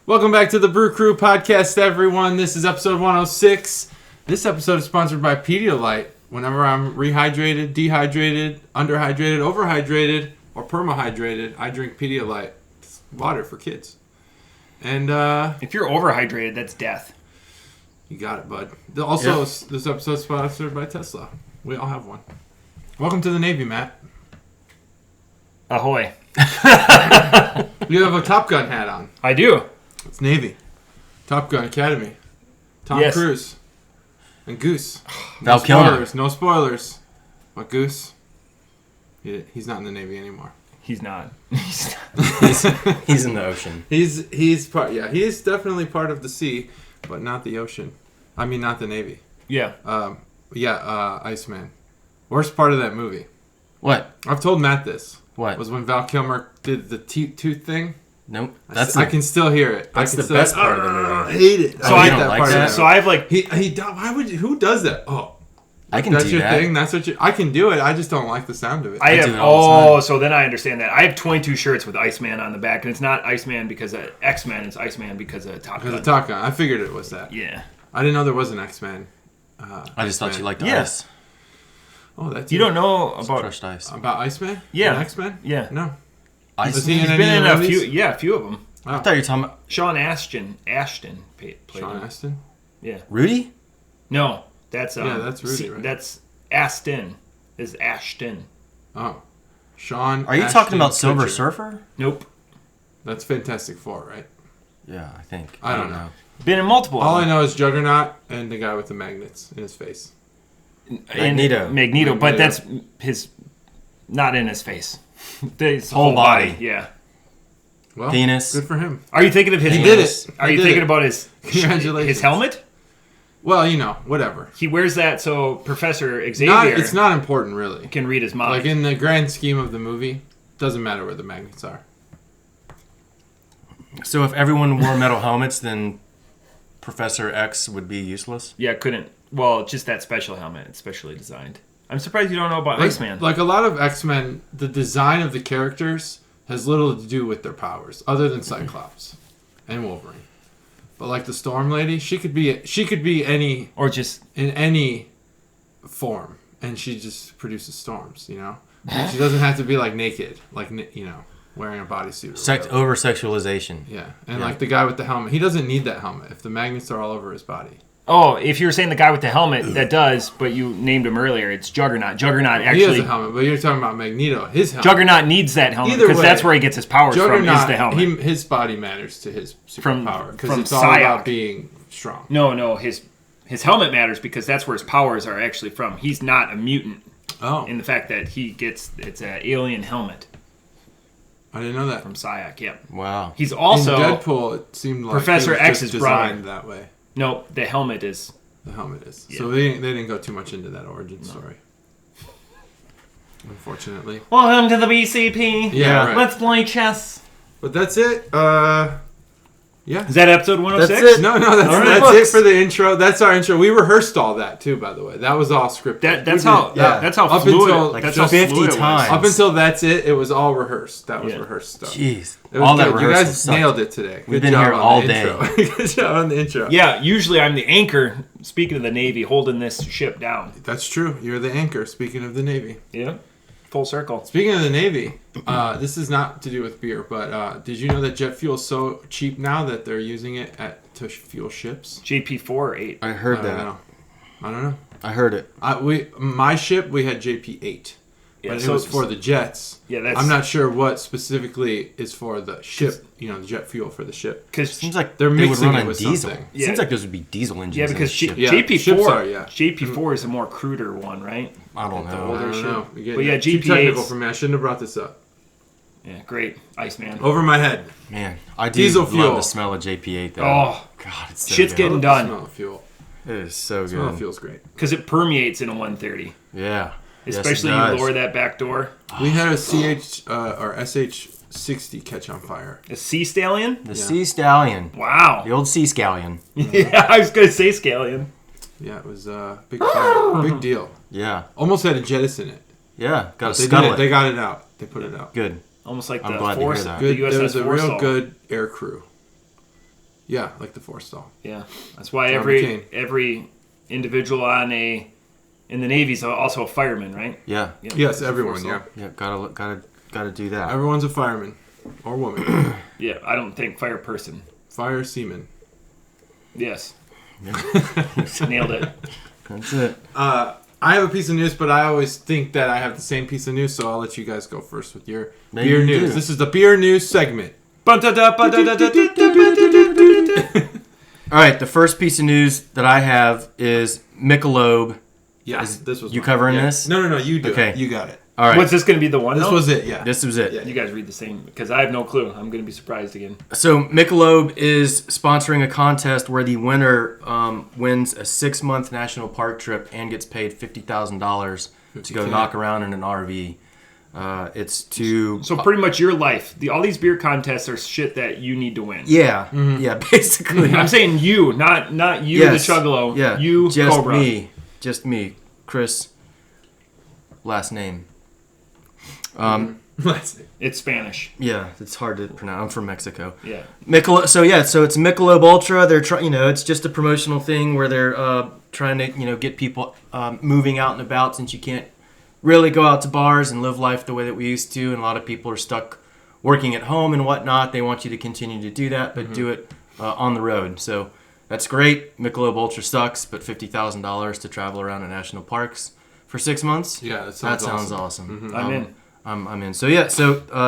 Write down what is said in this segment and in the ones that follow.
Welcome back to the Brew Crew Podcast, everyone. This is episode 106. This episode is sponsored by Pedialyte. Whenever I'm rehydrated, dehydrated, underhydrated, overhydrated, or permahydrated, I drink Pedialyte. It's water for kids. And if you're overhydrated, that's death. You got it, bud. Also, This episode is sponsored by Tesla. We all have one. Welcome to the Navy, Matt. Ahoy. You have a Top Gun hat on. I do. It's Navy. Top Gun Academy. Tom Cruise. And Goose. Val Kilmer. No spoilers. But Goose, he's not in the Navy anymore. He's not. He's in the ocean. He's part. Yeah, he is definitely part of the sea, but not the ocean. I mean, not the Navy. Yeah. Iceman. Worst part of that movie. What? I've told Matt this. What? Was when Val Kilmer did the tooth thing. Nope. I can still hear it. That's the best part of the movie. I hate it. So I hate don't that like part that. of it. So I've like Why would you? Who does that? Oh, I can that's do your that. thing. That's what you. I can do it. I just don't like the sound of it. I do have it all the time. so then I understand that. I have 22 shirts with Iceman on the back, and it's not Iceman because of X-Men, it's Iceman because of Top Gun. Because of Top Gun. I figured it was that. Yeah. I didn't know there was an X-Men. I just thought you liked Yes. ice. Oh, that's You don't know about Crushed ice. about Iceman? Yeah. An X-Men? Yeah. No. Ice. Was he in He's any been in of a the few movies? a few of them. I thought you were talking about Sean Ashton played Sean him. Astin? Yeah. Rudy? No, that's Yeah, that's Rudy, right? That's Aston. Is Ashton. Oh. Sean Are you Ashton talking about Silver Kutcher. Surfer? Nope. That's Fantastic Four, right? Yeah, I think. I don't know. Been in multiple. All of I them. know is Juggernaut and the guy with the magnets in his face. Magneto, but that's his, not in his face. His Whole body. Yeah. Well, Penis. good for him. Are you thinking of his? He did it. Are He you did thinking it. about his? Congratulations. His helmet. Well, whatever. He wears that so Professor Xavier It's not important, really. can read his mind. Like, in the grand scheme of the movie, doesn't matter where the magnets are. So if everyone wore metal helmets, then Professor X would be useless? Yeah, couldn't. Well, just that special helmet. It's specially designed. I'm surprised you don't know about Iceman. Like a lot of X-Men, the design of the characters has little to do with their powers, other than Cyclops and Wolverine. But like the Storm Lady, she could be any Or just in any form, and she just produces storms. You know, she doesn't have to be like naked, like wearing a bodysuit. Over sexualization. Yeah, and like the guy with the helmet, he doesn't need that helmet if the magnets are all over his body. if you were saying the guy with the helmet, that does. But you named him earlier. It's Juggernaut. Juggernaut He has actually. a helmet, but you're talking about Magneto. His helmet. Juggernaut needs that helmet Either because way, that's where he gets his powers from. Is the helmet. His body matters to his superpower because from it's all Psylocke. about being strong. No, his helmet matters because that's where his powers are actually from. He's not a mutant Oh, in the fact that it's an alien helmet I didn't know that. from Psylocke. Yep. Wow. He's also in Deadpool, it seemed like Professor he was X's just brother. designed that way. no. The helmet is The helmet is. Yeah. So they didn't go too much into that origin story. Unfortunately. welcome to the BCP. Yeah, right. Let's play chess. But that's it. Yeah. Is that episode 106? That's it. No, All right. that's it for the intro. That's our intro. We rehearsed all that too, by the way. That was all scripted. That's how. Yeah. That's how Up fluid. until, like, that's how 50 fluid it was. times. Up until that's it was all rehearsed. That was Yeah. rehearsed stuff. Jeez. It was All that good. You rehearsal guys sucked. nailed it today. We've Good been job here on all the day. intro. Good job on the intro. Yeah. Usually I'm the anchor. Speaking of the Navy, holding this ship down. That's true. You're the anchor. Speaking of the Navy. Yeah. Full circle. Speaking of the Navy, this is not to do with beer, but did you know that jet fuel is so cheap now that they're using it to fuel ships? JP4 or 8. I heard I that. don't know. I heard it. My ship, we had JP8. Yeah, But so it was for the jets. Yeah, that's. I'm not sure what specifically is for the ship, the jet fuel for the ship. Because Seems like They're they would mixing run it on with diesel. something. Yeah. Seems like those would be diesel engines. yeah, in because a ship. Yeah, JP4 ships are, yeah. JP4 is a more cruder one, right? I don't I know. older don't ship. know. But yeah, too GPAs technical for me. I shouldn't have brought this up. Yeah, great. Iceman. Over my head. Man, I do Diesel love fuel. the smell of JP8 though. Oh. God, it's so Shit's good. getting done. Smell of fuel. It is so Smell of good. fuel's great. Because it permeates in a 130. Yeah. Especially yes, it you does. lower that back door. We had a SH60 catch on fire. A Sea Stallion? The Sea Stallion. Wow. The old Sea Scallion. Yeah, I was going to say Scallion. Yeah, it was a big fire. Big deal. Yeah. Almost had to jettison it. Yeah. Got to They scuttle did it. it. They got it out. They put it out. Good. Almost like I'm the glad to hear Force, that. the Good. USS There was a real Forrestal. good air crew. Yeah, like the Forstall. Yeah, that's why John every McCain. individual in the Navy is also a fireman, right? Yeah. Yes, everyone. Yeah, Yeah. Gotta do that. everyone's a fireman or woman. Yeah, I don't think fire person. Fire seaman. Yes. Nailed it. That's it. I have a piece of news, but I always think that I have the same piece of news, so I'll let you guys go first with your Maybe beer you news. do. This is the beer news segment. All right, the first piece of news that I have is Michelob. Yeah, Is this was you mine. covering Yeah. this? No, you do Okay. it. You got it. All right, What's this going to be the one? This though? was it, yeah. this was it. Yeah. You guys read the same because I have no clue. I'm going to be surprised again. So Michelob is sponsoring a contest where the winner wins a 6-month national park trip and gets paid $50,000 to go 50K. knock around in an RV. It's to So pretty much your life. All these beer contests are shit that you need to win. yeah, basically. I'm saying you, not you, Yes. the Chuggalo. Yeah, You, just Cobra. just me, Chris. Last name. Let's see. It's Spanish. Yeah, it's hard to pronounce. I'm from Mexico. Yeah. Michelob. So it's Michelob Ultra. They're trying. It's just a promotional thing where they're trying to get people moving out and about, since you can't really go out to bars and live life the way that we used to, and a lot of people are stuck working at home and whatnot. They want you to continue to do that, but do it on the road. So that's great. Michelob Ultra sucks, but $50,000 to travel around in national parks for 6 months. Yeah, that sounds awesome. I'm in. I'm in. So yeah,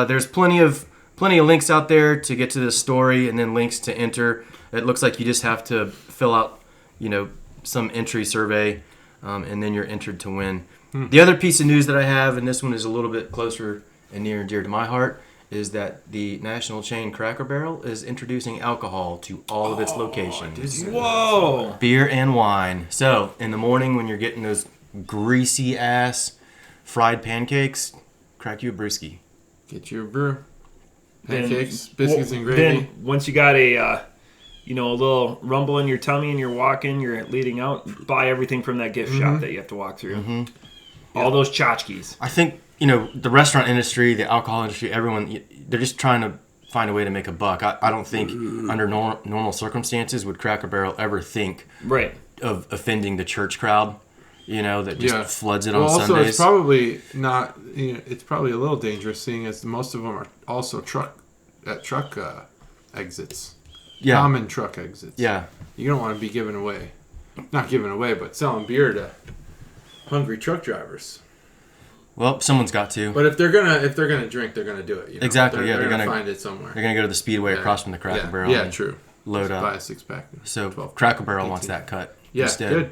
there's plenty of links out there to get to this story, and then links to enter. It looks like you just have to fill out, some entry survey, and then you're entered to win. The other piece of news that I have, and this one is a little bit closer and near and dear to my heart, is that the national chain Cracker Barrel is introducing alcohol to all of its locations. Whoa. Beer and wine. So in the morning when you're getting those greasy ass fried pancakes, crack you a brewski. Get you a brew. Then- Pancakes, biscuits, and Then gravy. once you got a little rumble in your tummy and you're walking, you're leading out, buy everything from that gift shop that you have to walk through. All those tchotchkes. I think, the restaurant industry, the alcohol industry, everyone, they're just trying to find a way to make a buck. I don't think under normal circumstances would Cracker Barrel ever think Right. of offending the church crowd, that just floods it Well, on also, Sundays. it's probably not. It's probably a little dangerous, seeing as most of them are also truck exits. yeah. Common truck exits. Yeah. You don't want to be not giving away, but selling beer to hungry truck drivers. Well, someone's got to. But if they're gonna drink, they're gonna do it. Exactly, They're they're gonna gonna- find it somewhere. They're going to go to the Speedway Yeah. across from the Cracker yeah. Barrel. Yeah, and true. Load Just up. buy a 6-pack. So 12, Cracker Barrel 18. wants that cut Yeah, instead. good.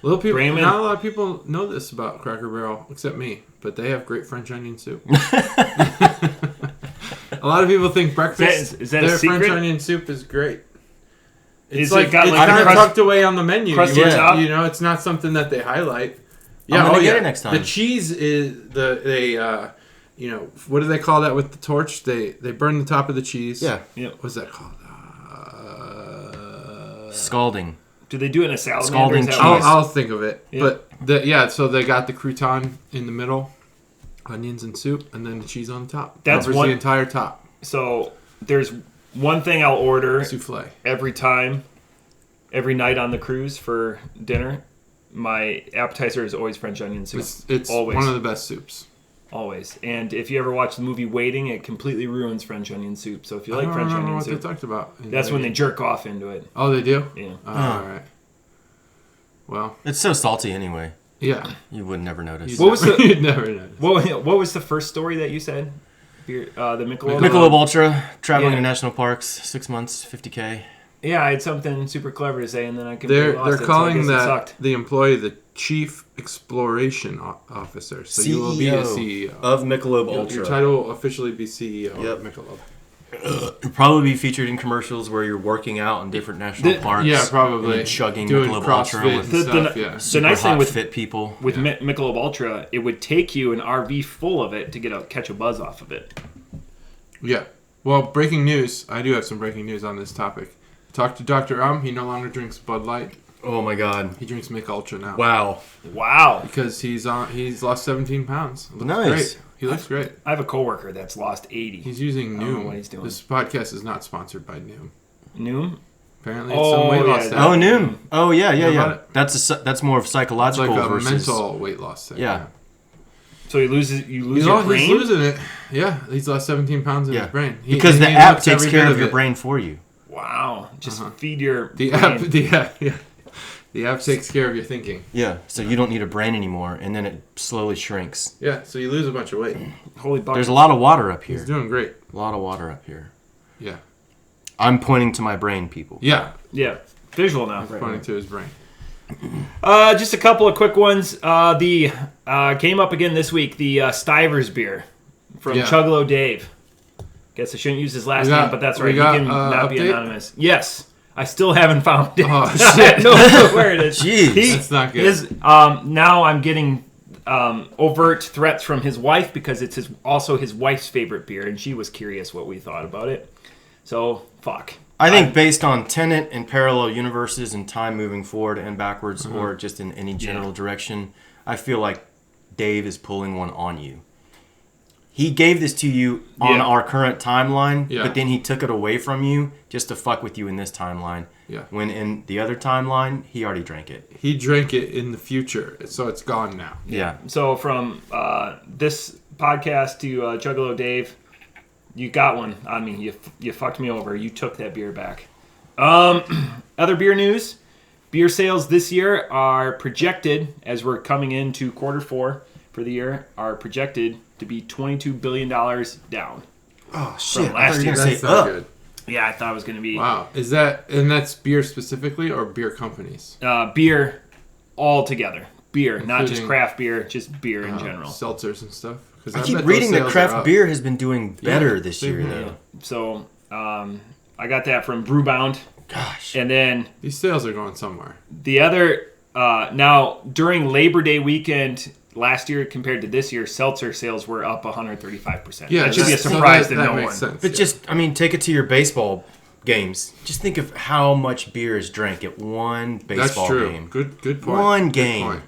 Little people. Bring 'em in. Not a lot of people know this about Cracker Barrel, except me. But they have great French onion soup. A lot of people think breakfast. Is that a their secret? French onion soup is great. It's Is it got it's like kind of crust- tucked away on the menu. crusty You- top? It's not something that they highlight. I'm Yeah, gonna get it next time. The cheese is what do they call that with the torch? They burn the top of the cheese. Yeah. What's that called? Scalding. Do they do it in a salad? Scalding man, or is that cheese. what- I'll think of it. Yeah. But so they got the crouton in the middle, onions and soup, and then the cheese on the top. That's Covers one- the entire top. So there's one thing I'll order Souffle. every night on the cruise for dinner. My appetizer is always French onion soup. It's always. one of the best soups. Always. And if you ever watch the movie Waiting, it completely ruins French onion soup. So if you I like don't French remember onion what soup, they talked about. that's when they jerk off into it. Oh, they do? Yeah. Oh, all right. Well, It's so salty anyway. yeah. You would never notice. What was the- You'd never know. What was the first story that you said? The Michelob? Michelob Ultra, traveling Yeah. to national parks, 6 months, $50K. Yeah, I had something super clever to say, and then I completely They're lost it, so I calling guess it that sucked. the employee the Chief Exploration Officer. So you will be a CEO. of Michelob Your title will officially be CEO Yep. of Michelob. You'll probably be featured in commercials where you're working out in different national parks. Yeah, probably. And chugging Doing Michelob CrossFit Ultra and with stuff, the- yeah. The super nice thing hot, with fit people. With Michelob Ultra, it would take you an RV full of it to catch a buzz off of it. Yeah. Well, breaking news. I do have some breaking news on this topic. Talked to Dr. He no longer drinks Bud Light. Oh my God. He drinks Mick Ultra now. Wow. Wow. Because he's lost 17 pounds. Looks Nice. Great. He looks great. I have a coworker that's lost 80. He's using I don't know Noom. what he's doing. This podcast is not sponsored by Noom. Noom? Apparently, it's some weight loss. Oh, Noom. Oh, yeah. about it? That's more of It's psychological like a versus mental weight loss thing. Yeah. So you lose your brain? He's losing it. Yeah, he's lost 17 pounds in his brain. Because the app takes care of your brain for you. Wow. Just feed your The brain. app, the app takes care of your thinking. Yeah, so you don't need a brain anymore, and then it slowly shrinks. Yeah, so you lose a bunch of weight. Holy bucket. There's a lot of water up here. He's doing great. A lot of water up here. Yeah. I'm pointing to my brain, people. Yeah, Yeah. Visual now. pointing to his brain. Just a couple of quick ones. The came up again this week. The Stivers beer from Chuggalo Dave. Guess I shouldn't use his last name, but that's right. He can not be update? anonymous. Yes. I still haven't found it. Oh, I shit. no clue where it is. Jeez. That's not good. Now I'm getting overt threats from his wife because it's also his wife's favorite beer, and she was curious what we thought about it. So, fuck. I think based on Tenet and parallel universes and time moving forward and backwards, or just in any general direction, I feel like Dave is pulling one on you. He gave this to you on our current timeline, but then he took it away from you just to fuck with you in this timeline. Yeah. When in the other timeline, he already drank it. He drank it in the future, so it's gone now. Yeah. So from this podcast to Juggalo Dave, you got one on me. You fucked me over. You took that beer back. Other beer news. Beer sales this year are projected, as we're coming into quarter 4 for the year, are projected to be $22 billion down. Oh, shit. last year. That's not good. Yeah, I thought it was going to be Wow. And that's beer specifically or beer companies? beer all together. Beer, not just Including- craft beer, just beer in general. Seltzers and stuff. 'Cause I bet keep those reading that sales are craft up. beer has been doing better this same year, here. though. So I got that from Brewbound. Gosh. And then These sales are going somewhere. the other, now during Labor Day weekend last year compared to this year, seltzer sales were up 135%. Yeah, that should be a so surprise to that no makes one. sense. But yeah. just, I mean, take it to your baseball games. Just think of how much beer is drank at one baseball That's true. game. Good point. One Good game. point.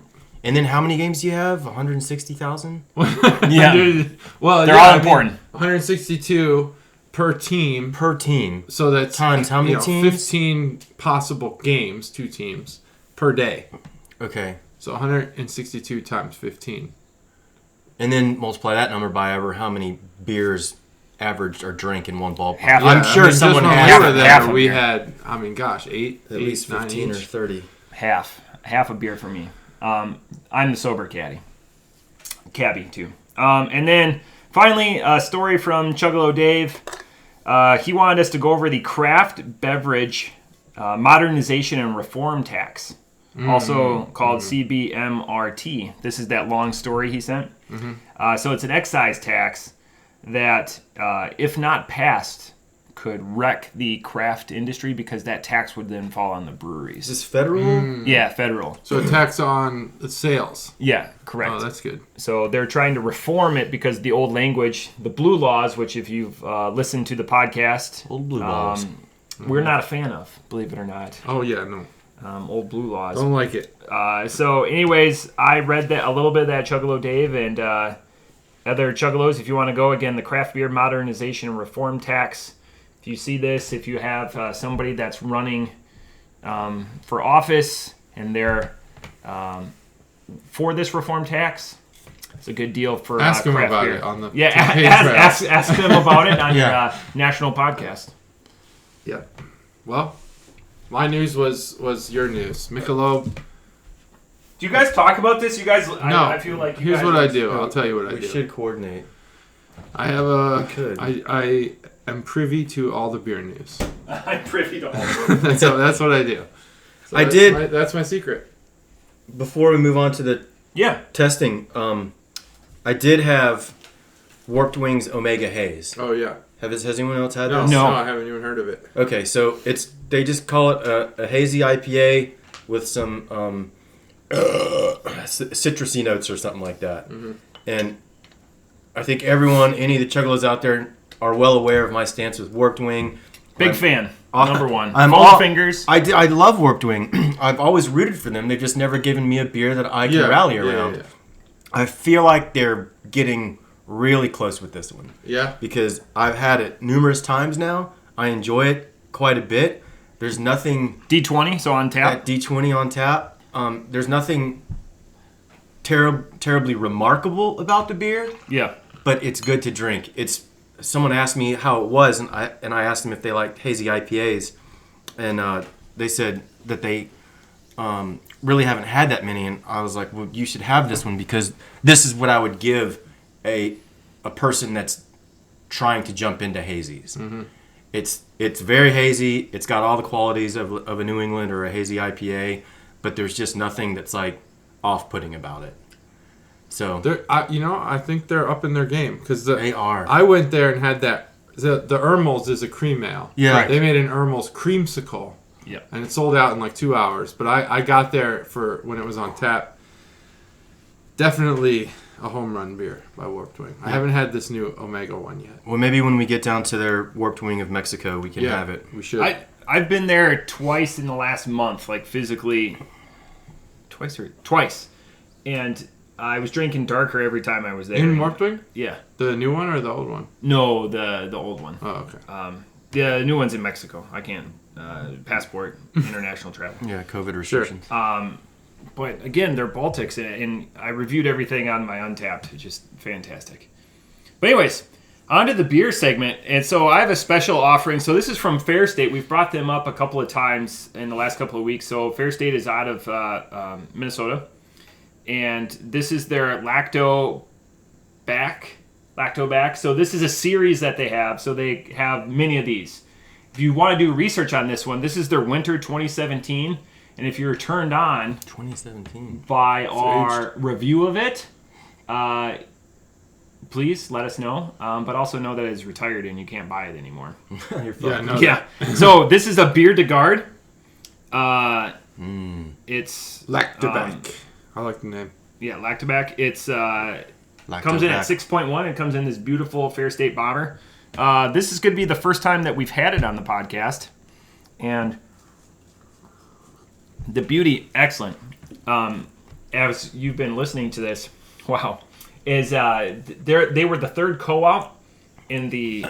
And then how many games do you have? 160,000? Yeah. Well, They're all important. 162 per team. Per team. So that's Times how many teams? 15 possible games, 2 teams per day. Okay. So 162 times 15. And then multiply that number by ever how many beers averaged or drank in one ballpark. Half- I'm sure someone just when had we were there. half a We beer. had, I mean, gosh, eight, at least 9 15 or each. 30. Half a beer for me. I'm the sober cabbie too. And then finally, a story from Chuggalo Dave. He wanted us to go over the craft beverage modernization and reform tax, also called CBMRT. This is that long story he sent. So it's an excise tax that, if not passed, could wreck the craft industry because that tax would then fall on the breweries. Is this federal? Yeah, federal. So a tax on the sales. Yeah, correct. Oh, that's good. So they're trying to reform it because the old language, the blue laws, which if you've listened to the podcast, Old blue laws. we're not a fan of, believe it or not. Oh, yeah, no. Old blue laws. Don't like it. So anyways, I read that a little bit of that Chuggalo Dave and other Chuggalos. If you want to go, again, the craft beer modernization and reform tax. If you see this, if you have somebody that's running for office and they're for this reform tax, it's a good deal for Ask them craft about beer. it on the Yeah, campaign trail. ask them about it on Yeah. your national podcast. Yeah. Well, my news was your news. Michelob. Do you guys talk about this? You guys, No. I feel like you Here's guys what I do. I'll tell you what I We do. should coordinate. I have a. We could. I am privy to all the beer news. I'm privy to all. that's what I do. So I that's did- that's my secret. Before we move on to the Yeah. testing, I did have Warped Wings Omega Haze. Oh yeah. Has anyone else had No, this? No. I haven't even heard of it. Okay, so they just call it a hazy IPA with some citrusy notes or something like that. Mm-hmm. And I think any of the Chuggalos out there are well aware of my stance with Warped Wing. Big fan. Number one. I'm Foam all fingers. I love Warped Wing. I've always rooted for them. They've just never given me a beer that I can rally around. Yeah. I feel like they're getting really close with this one Yeah. because I've had it numerous times now. I enjoy it quite a bit, There's nothing D20, so on tap. at D20 on tap. There's nothing terribly remarkable about the beer, Yeah. but it's good to drink. Someone asked me how it was, and I asked them if they liked hazy IPAs, and they said that they really haven't had that many, and I was like, well, you should have this one because this is what I would give a person that's trying to jump into hazies. Mm-hmm. It's very hazy. It's got all the qualities of a New England or a hazy IPA, but there's just nothing that's like off-putting about it. So I think they're up in their game because they are. I went there and had that. The Ermels is a cream ale. Yeah. Right. They made an Ermels creamsicle. Yeah. And it sold out in like 2 hours. But I got there for when it was on tap. Definitely a home run beer by Warped Wing. I haven't had this new Omega one yet. Well, maybe when we get down to their Warped Wing of Mexico, we can have it. We should. I've been there twice in the last month, like physically. Twice. And I was drinking darker every time I was there. In Warped Wing? Yeah. The new one or the old one? No, the old one. Oh, okay. The new one's in Mexico. I can't. Passport, international travel. Yeah, COVID restrictions. But again, they're Baltics, and I reviewed everything on my Untapped. It's just fantastic. But anyways, on to the beer segment. And so I have a special offering. So this is from Fair State. We've brought them up a couple of times in the last couple of weeks. So Fair State is out of Minnesota. And this is their Lactobac. So this is a series that they have. So they have many of these. If you want to do research on this one, this is their Winter 2017. And if you're turned on 2017 by our review of it, please let us know. But also know that it's retired and you can't buy it anymore. Yeah. So this is a beer de garde. It's Lactobac. I like the name. Yeah, Lactobac. It's comes in at 6.1. It comes in this beautiful Fair State bomber. This is going to be the first time that we've had it on the podcast. And the beauty, excellent. As you've been listening to this, wow, is they were the third co-op in the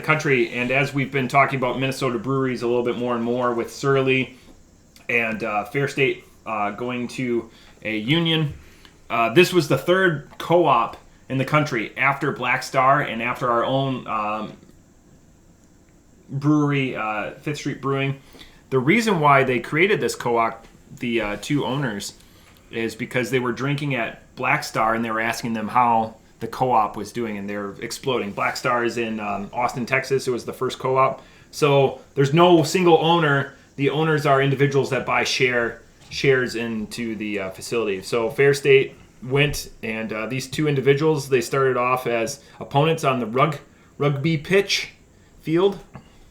country. And as we've been talking about Minnesota breweries a little bit more and more with Surly and Fair State going to a union, this was the third co-op in the country after Black Star and after our own brewery, Fifth Street Brewing. The reason why they created this co-op, the two owners, is because they were drinking at Black Star and they were asking them how the co-op was doing, and they're exploding. Black Star is in Austin, Texas. It was the first co-op. So there's no single owner. The owners are individuals that buy shares into the facility. So Fair State went, and these two individuals, they started off as opponents on the rugby pitch field.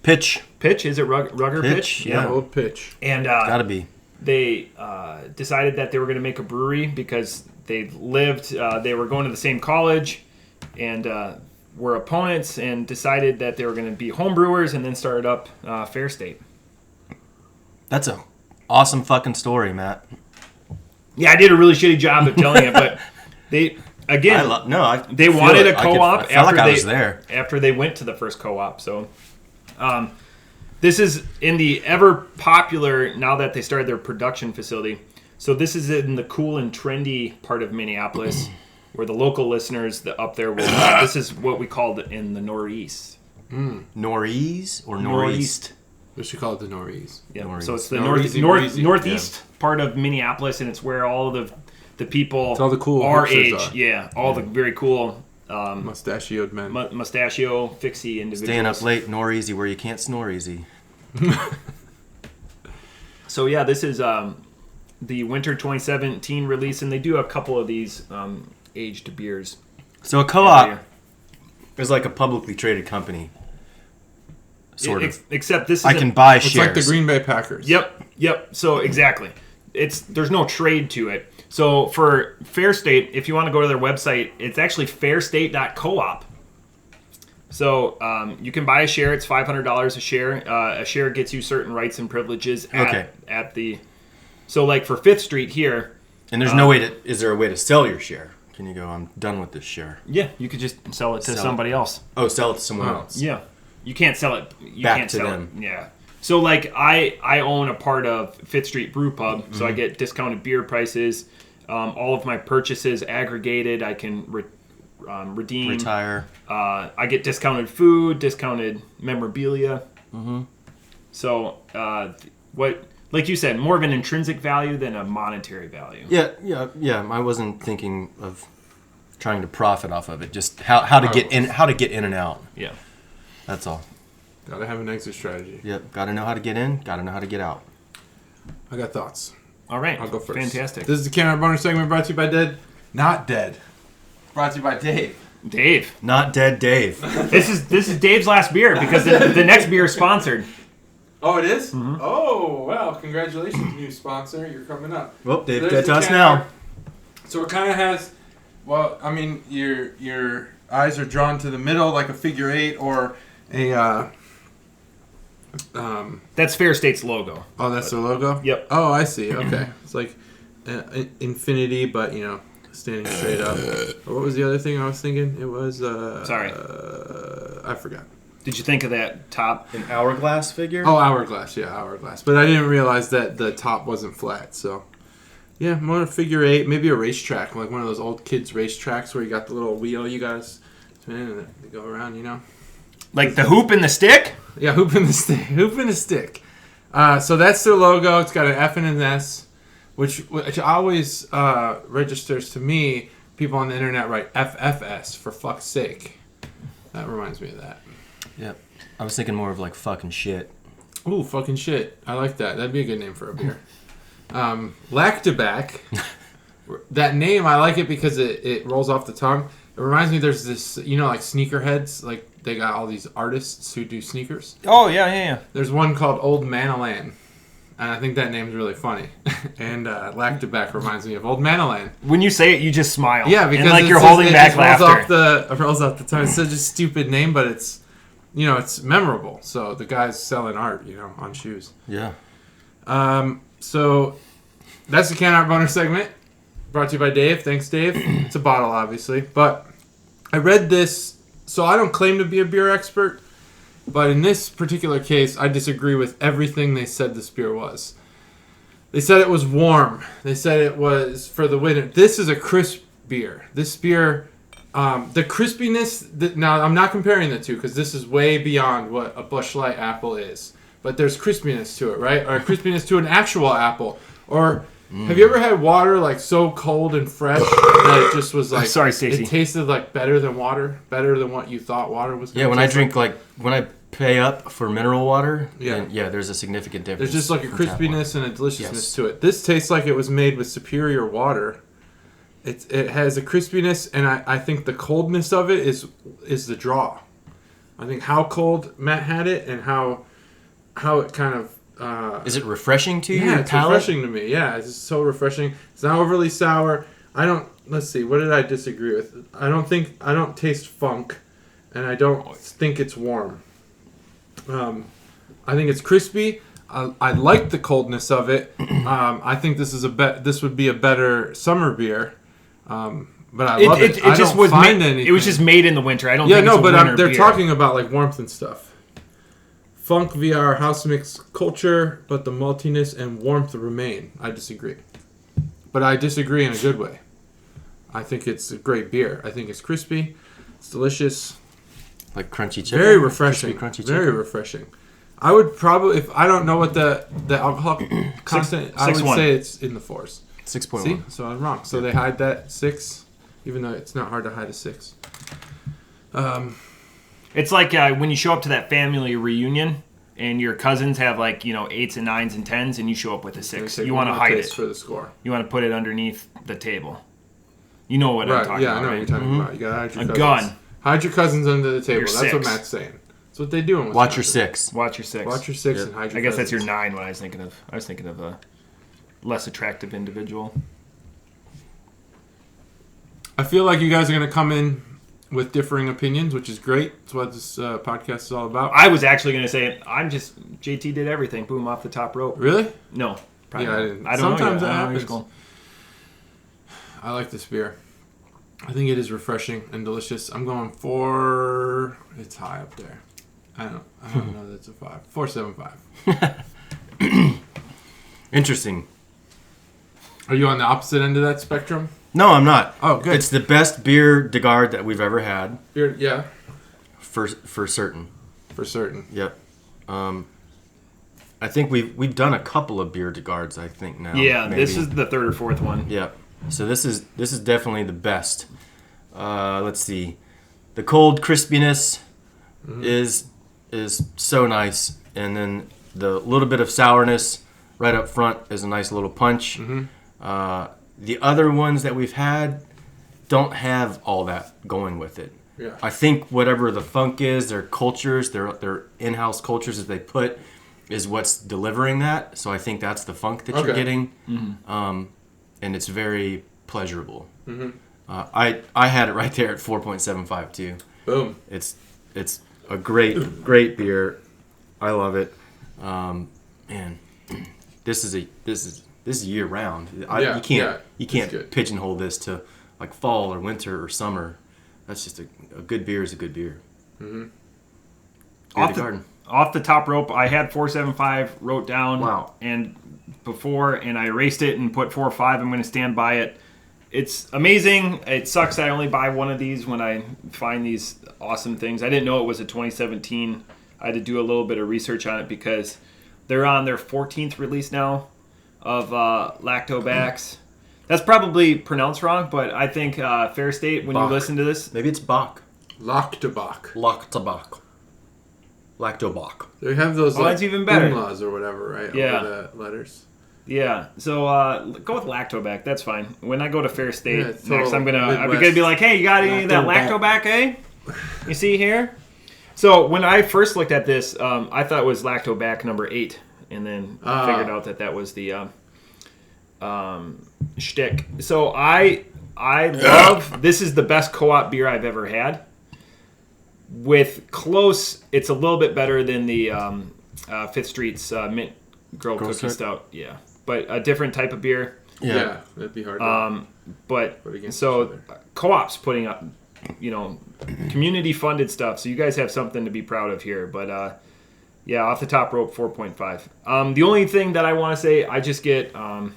Pitch, is it rugger pitch? Yeah, old pitch. And gotta be. They decided that they were going to make a brewery because they were going to the same college and were opponents, and decided that they were going to be home brewers, and then started up Fair State. That's a awesome fucking story, Matt. Yeah, I did a really shitty job of telling it, but they they wanted a co-op after they went to the first co-op. So this is in the ever popular, now that they started their production facility. So this is in the cool and trendy part of Minneapolis, where the local listeners up there will. This is what we called it in the Northeast. Northeast or Northeast? We should call it the Northeast. Yeah. Northeast. So it's the northeast part of Minneapolis, and it's where all of the people it's all the cool our hipsters age, are. Yeah, all the very cool mustachioed men, mustachio fixie individuals. Staying up late, nor easy, where you can't snore easy. So yeah, this is the Winter 2017 release, and they do a couple of these aged beers. So a co-op is like a publicly traded company. Sort of. Except this is I can buy it's shares. like the Green Bay Packers. Yep. So exactly. There's no trade to it. So for Fair State, if you want to go to their website, it's actually fairstate.coop. So you can buy a share. It's $500 a share. A share gets you certain rights and privileges at the. So like for Fifth Street here. And there's no way to. Is there a way to sell your share? Can you go, I'm done with this share? Yeah, you could just sell it to somebody else. Oh, sell it to someone else. Yeah. You can't sell it. Back to them. Yeah. So, like, I own a part of Fifth Street Brew Pub, so I get discounted beer prices. All of my purchases aggregated, I can redeem. Retire. I get discounted food, discounted memorabilia. Mm-hmm. So, like you said, more of an intrinsic value than a monetary value. Yeah. I wasn't thinking of trying to profit off of it. Just how to get in and out. Yeah. That's all. Gotta have an exit strategy. Yep. Got to know how to get in. Got to know how to get out. I got thoughts. All right. I'll go first. Fantastic. This is the Canada Boner segment brought to you by Not Dead. Brought to you by Dave. Dave. Not dead Dave. This is Dave's last beer because the next beer is sponsored. Oh, it is? Mm-hmm. Oh, well, congratulations, new sponsor. You're coming up. Well, Dave, So get there's to the us can now. art. So it kind of has, well, I mean, your eyes are drawn to the middle like a figure eight or a, That's Fair State's logo. oh, that's their logo? Yep. Oh, I see. Okay. It's like infinity, but, standing straight up. What was the other thing I was thinking? It was, Sorry. I forgot. Did you think of that top? An hourglass figure? Oh, hourglass. Yeah, hourglass. But I didn't realize that the top wasn't flat, so... Yeah, more figure eight, maybe a racetrack, like one of those old kids' racetracks where you got the little wheel you guys spin and they go around, Like the hoop and the stick? Yeah, hoop and the stick. Hoop and the stick. So that's their logo. It's got an F and an S, which always registers to me. People on the internet write FFS for fuck's sake. That reminds me of that. Yep. I was thinking more of like fucking shit. Ooh, fucking shit. I like that. That'd be a good name for a beer. Lactobac. That name, I like it because it rolls off the tongue. It reminds me there's this, like sneakerheads, like they got all these artists who do sneakers. Oh, yeah. There's one called Old Manalan. And I think that name's really funny. And Lactobac reminds me of Old Manalan. When you say it, you just smile. Yeah, because and like you're holding back laughter. It rolls off the tongue. It's such a stupid name, but it's, it's memorable. So the guy's selling art, on shoes. Yeah. So that's the Can Art Boner segment. Brought to you by Dave. Thanks, Dave. It's a bottle, obviously. But I read this, so I don't claim to be a beer expert, but in this particular case, I disagree with everything they said this beer was. They said it was warm. They said it was for the winter. This is a crisp beer. This beer, the crispiness, now I'm not comparing the two because this is way beyond what a Busch Light apple is. But there's crispiness to it, right? Or crispiness to an actual apple. Or have you ever had water like so cold and fresh that it just was like... Sorry, Stacey. It tasted like better than water? Better than what you thought water was going Yeah, to when I drink when I pay up for mineral water, Yeah. there's a significant difference. There's just like a from tap water. crispiness and a deliciousness Yes. to it. This tastes like it was made with superior water. It has a crispiness, and I think the coldness of it is the draw. I think how cold Matt had it and how it kind of... Is it refreshing to you? Yeah, it's refreshing to me. Yeah, it's just so refreshing. It's not overly sour. Let's see, what did I disagree with? I don't taste funk, and I don't think it's warm. I think it's crispy. I like the coldness of it. I think this would be a better summer beer. But I love it. I don't find anything. It was just made in the winter. I don't Yeah, think no, it's a but winter they're beer. talking about like warmth and stuff. Funk via our house mix culture, but the maltiness and warmth remain. I disagree. But I disagree in a good way. I think it's a great beer. I think it's crispy. It's delicious. Like crunchy chicken? Very refreshing. Crispy, crunchy Very chicken? refreshing. I would probably, if I don't know what the alcohol content, I would 6.1. say it's in the 4s. 6.1. See? So I'm wrong. So they hide that 6, even though it's not hard to hide a 6. It's like when you show up to that family reunion and your cousins have like 8s and 9s and 10s, and you show up with a 6. You want to hide it for the score. You want to put it underneath the table. You know what I'm talking Yeah, about, I know right? what you're talking about. You gotta hide your cousins. Gun. Hide your cousins under the table. Your That's what 6. Matt's saying. That's what they do in Watch your Wisconsin. 6. Watch your 6. Watch your 6 Yep. and hide your I guess that's your cousins. 9 when I was thinking of. I was thinking of a less attractive individual. I feel like you guys are going to come in with differing opinions, which is great. That's what this podcast is all about. I was actually going to say JT did everything. Boom, off the top rope. Really? No. Probably Yeah, I not. didn't. I don't know. Sometimes yet. that I don't know. He's happens. cool. I like this beer. I think it is refreshing and delicious. I'm going for... It's high up there. I don't know. That's a 5. 4.75. Interesting. Are you on the opposite end of that spectrum? No, I'm not. Oh, good. It's the best beer de garde that we've ever had. Yeah. For certain. For certain. Yep. I think we've done a couple of beer de gardes, I think now. Yeah, maybe. this is the third or fourth one. Yep. So this is definitely the best. Let's see. The cold crispiness is so nice, and then the little bit of sourness right up front is a nice little punch. The other ones that we've had don't have all that going with it. Yeah. I think whatever the funk is, their cultures, their in-house cultures that they put is what's delivering that. So I think that's the funk that you're getting. And it's very pleasurable. I had it right there at 4.75 too. Boom. It's a great beer. I love it. Man, this is year round. You can't pigeonhole this to like fall or winter or summer. That's just a good beer is a good beer. Off the top rope, I had 4.75 wrote down. Wow. And I erased it and put 4.5. I'm going to stand by it. It's amazing. It sucks I only buy one of these when I find these awesome things. I didn't know it was a 2017. I had to do a little bit of research on it because they're on their 14th release now of Lactobacs. That's probably pronounced wrong, but I think Fair State, when Bach. you listen to this... Maybe it's Bach. Lactobac. Lactobac. They have those that's even better. umlauts or whatever, right? Yeah. Over the letters. Yeah, so go with Lactobac. That's fine. When I go to Fair State it's next, I'm Midwest. gonna be like, hey, you got any of that Lactobac, eh? You see here? So when I first looked at this, I thought it was Lactobac number 8, and then figured out that was the shtick. So I love. This is the best co-op beer I've ever had. With close, it's a little bit better than the Fifth Street's Mint Girl Cookie Stout. Yeah, but a different type of beer. Yeah, that'd be hard. But against so co-ops putting up, community funded stuff. So you guys have something to be proud of here. But yeah, off the top rope, 4.5. The only thing that I want to say, I just get a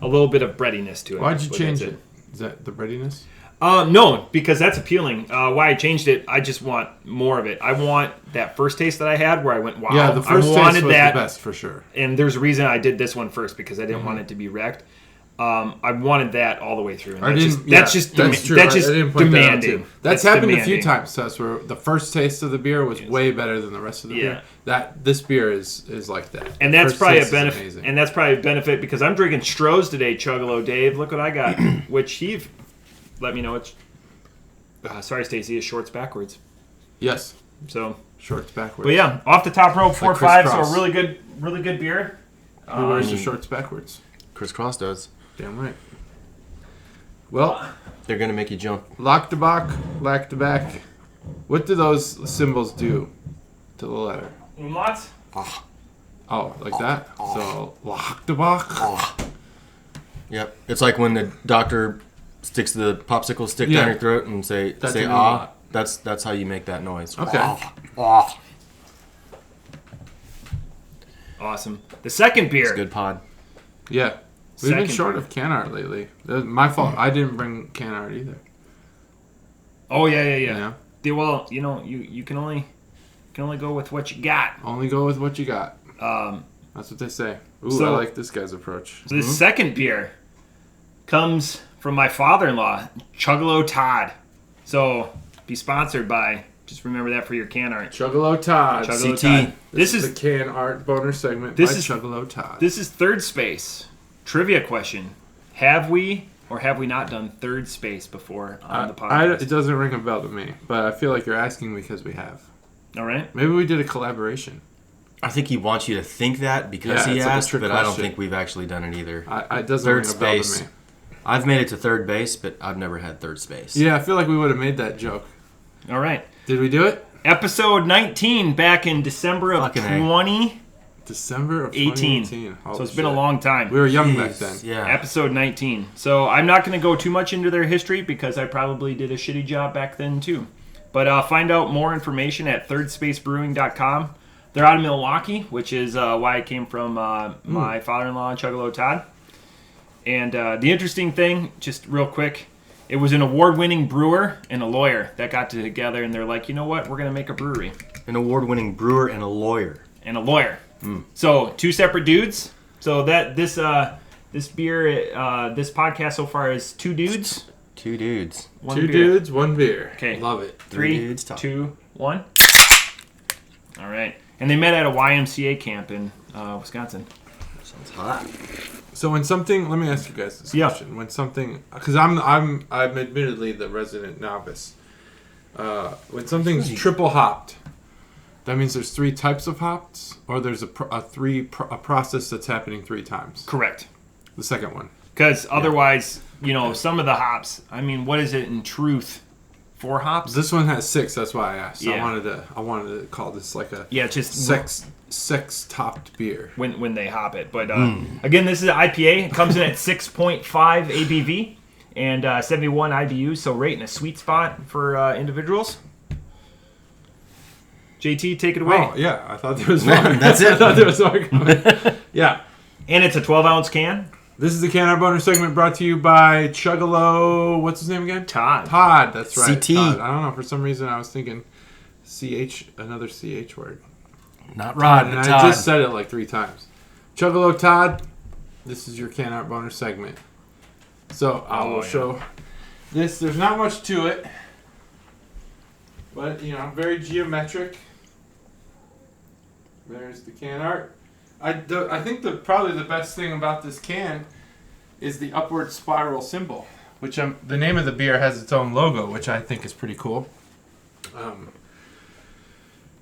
little bit of breadiness to it. Why'd you but change that's it? Is that the breadiness? No, because that's appealing. Why I changed it, I just want more of it. I want that first taste that I had where I went, wow. Yeah, the first taste was the best for sure. And there's a reason I did this one first because I didn't want it to be wrecked. I wanted that all the way through. And that's just demanding. That's happened a few times to us where the first taste of the beer was way better than the rest of the beer. This beer is like that. And that's probably a benefit. And that's probably a benefit because I'm drinking Stroh's today, Chuggalo Dave. Look what I got. Which he let me know it's. Sorry, Stacy. Is shorts backwards. Yes. So shorts backwards. But yeah, off the top rope, 4.5. Like so a really good beer. Who wears the shorts backwards? Chris Cross does. Damn right. Well, they're gonna make you jump. Lactobac. What do those symbols do to the letter? Umlauts? Oh, like that? So, Lactobac? Yep. It's like when the doctor sticks the popsicle stick down your throat and say ah. That's how you make that noise. Okay. Awesome. The second beer. It's a good pod. Yeah. We've been short of can art lately. That was my fault. I didn't bring can art either. Oh yeah. Well, you can only go with what you got. Only go with what you got. That's what they say. Ooh, I like this guy's approach. So the second beer comes from my father-in-law, Chuggalo Todd. So be sponsored by. Just remember that for your can art. Chuggalo Todd. CT. Todd. This is the can art boner segment by Chuggalo Todd. This is Third Space. Trivia question. Have we or have we not done Third Space before on the podcast? It doesn't ring a bell to me, but I feel like you're asking because we have. All right. Maybe we did a collaboration. I think he wants you to think that because he asked, but I don't think we've actually done it either. It doesn't ring a bell to me. I've made it to third base, but I've never had Third Space. Yeah, I feel like we would have made that joke. All right. Did we do it? Episode 19 back in December of 2018. So it's been a long time. We were young back then. Yeah. Episode 19. So I'm not going to go too much into their history because I probably did a shitty job back then too. But find out more information at thirdSpaceBrewing.com. They're out of Milwaukee, which is why I came from my father-in-law, Chuggalo Todd. And the interesting thing, just real quick, it was an award-winning brewer and a lawyer that got together, and they're like, you know what, we're going to make a brewery. An award-winning brewer and a lawyer. And a lawyer. So 2 separate dudes. So that this beer, this podcast so far is 2 dudes. 2 dudes. 2 dudes, 1 beer. Okay. Love it. 3, 2, 1. All right. And they met at a YMCA camp in Wisconsin. Sounds hot. So when something, let me ask you guys this question. When something, because I'm admittedly the resident novice. When something's triple hopped, that means there's 3 types of hops, or there's a process that's happening 3 times. Correct. The second one. Because otherwise, some of the hops. I mean, what is it in truth? 4 hops. This one has 6. That's why I asked. Yeah. I wanted to call this like a just sex topped beer when they hop it. But again, this is an IPA. It comes in at 6.5 ABV and 71 IBUs. So right in a sweet spot for individuals. JT, take it away. Oh yeah, I thought there was one. That's it. I thought there was one coming. Yeah. And it's a 12-ounce can. This is the Can Art Boner segment brought to you by Chuggalo. What's his name again? Todd. Todd, that's right. CT. Todd. I don't know. For some reason, I was thinking CH, another CH word. Not Rod, And but I Todd. just said it like 3 times. Chuggalo Todd, this is your Can Art Boner segment. So I will show this. There's not much to it, but very geometric. There's the can art. I think probably the best thing about this can is the upward spiral symbol, which the name of the beer has its own logo, which I think is pretty cool.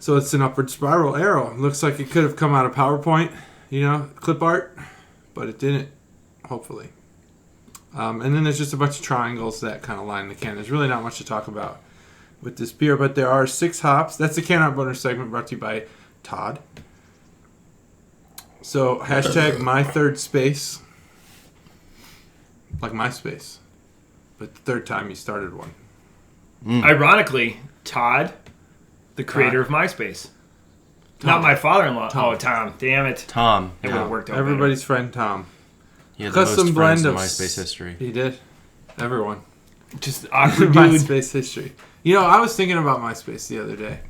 So it's an upward spiral arrow. It looks like it could have come out of PowerPoint, clip art, but it didn't, hopefully. And then there's just a bunch of triangles that kind of line the can. There's really not much to talk about with this beer, but there are 6 hops. That's the Can Art Boner segment brought to you by Todd. So, hashtag my third space. Like MySpace. But the 3rd time you started one. Ironically, Todd, the creator of MySpace. Tom. Not my father-in-law. Tom. Oh, Tom. Damn it. Tom. It would have worked out Everybody's friend Tom. He had the Custom most blend friends in of MySpace history. He did. Everyone. better. Just awkward dude. MySpace history. I was thinking about MySpace the other day.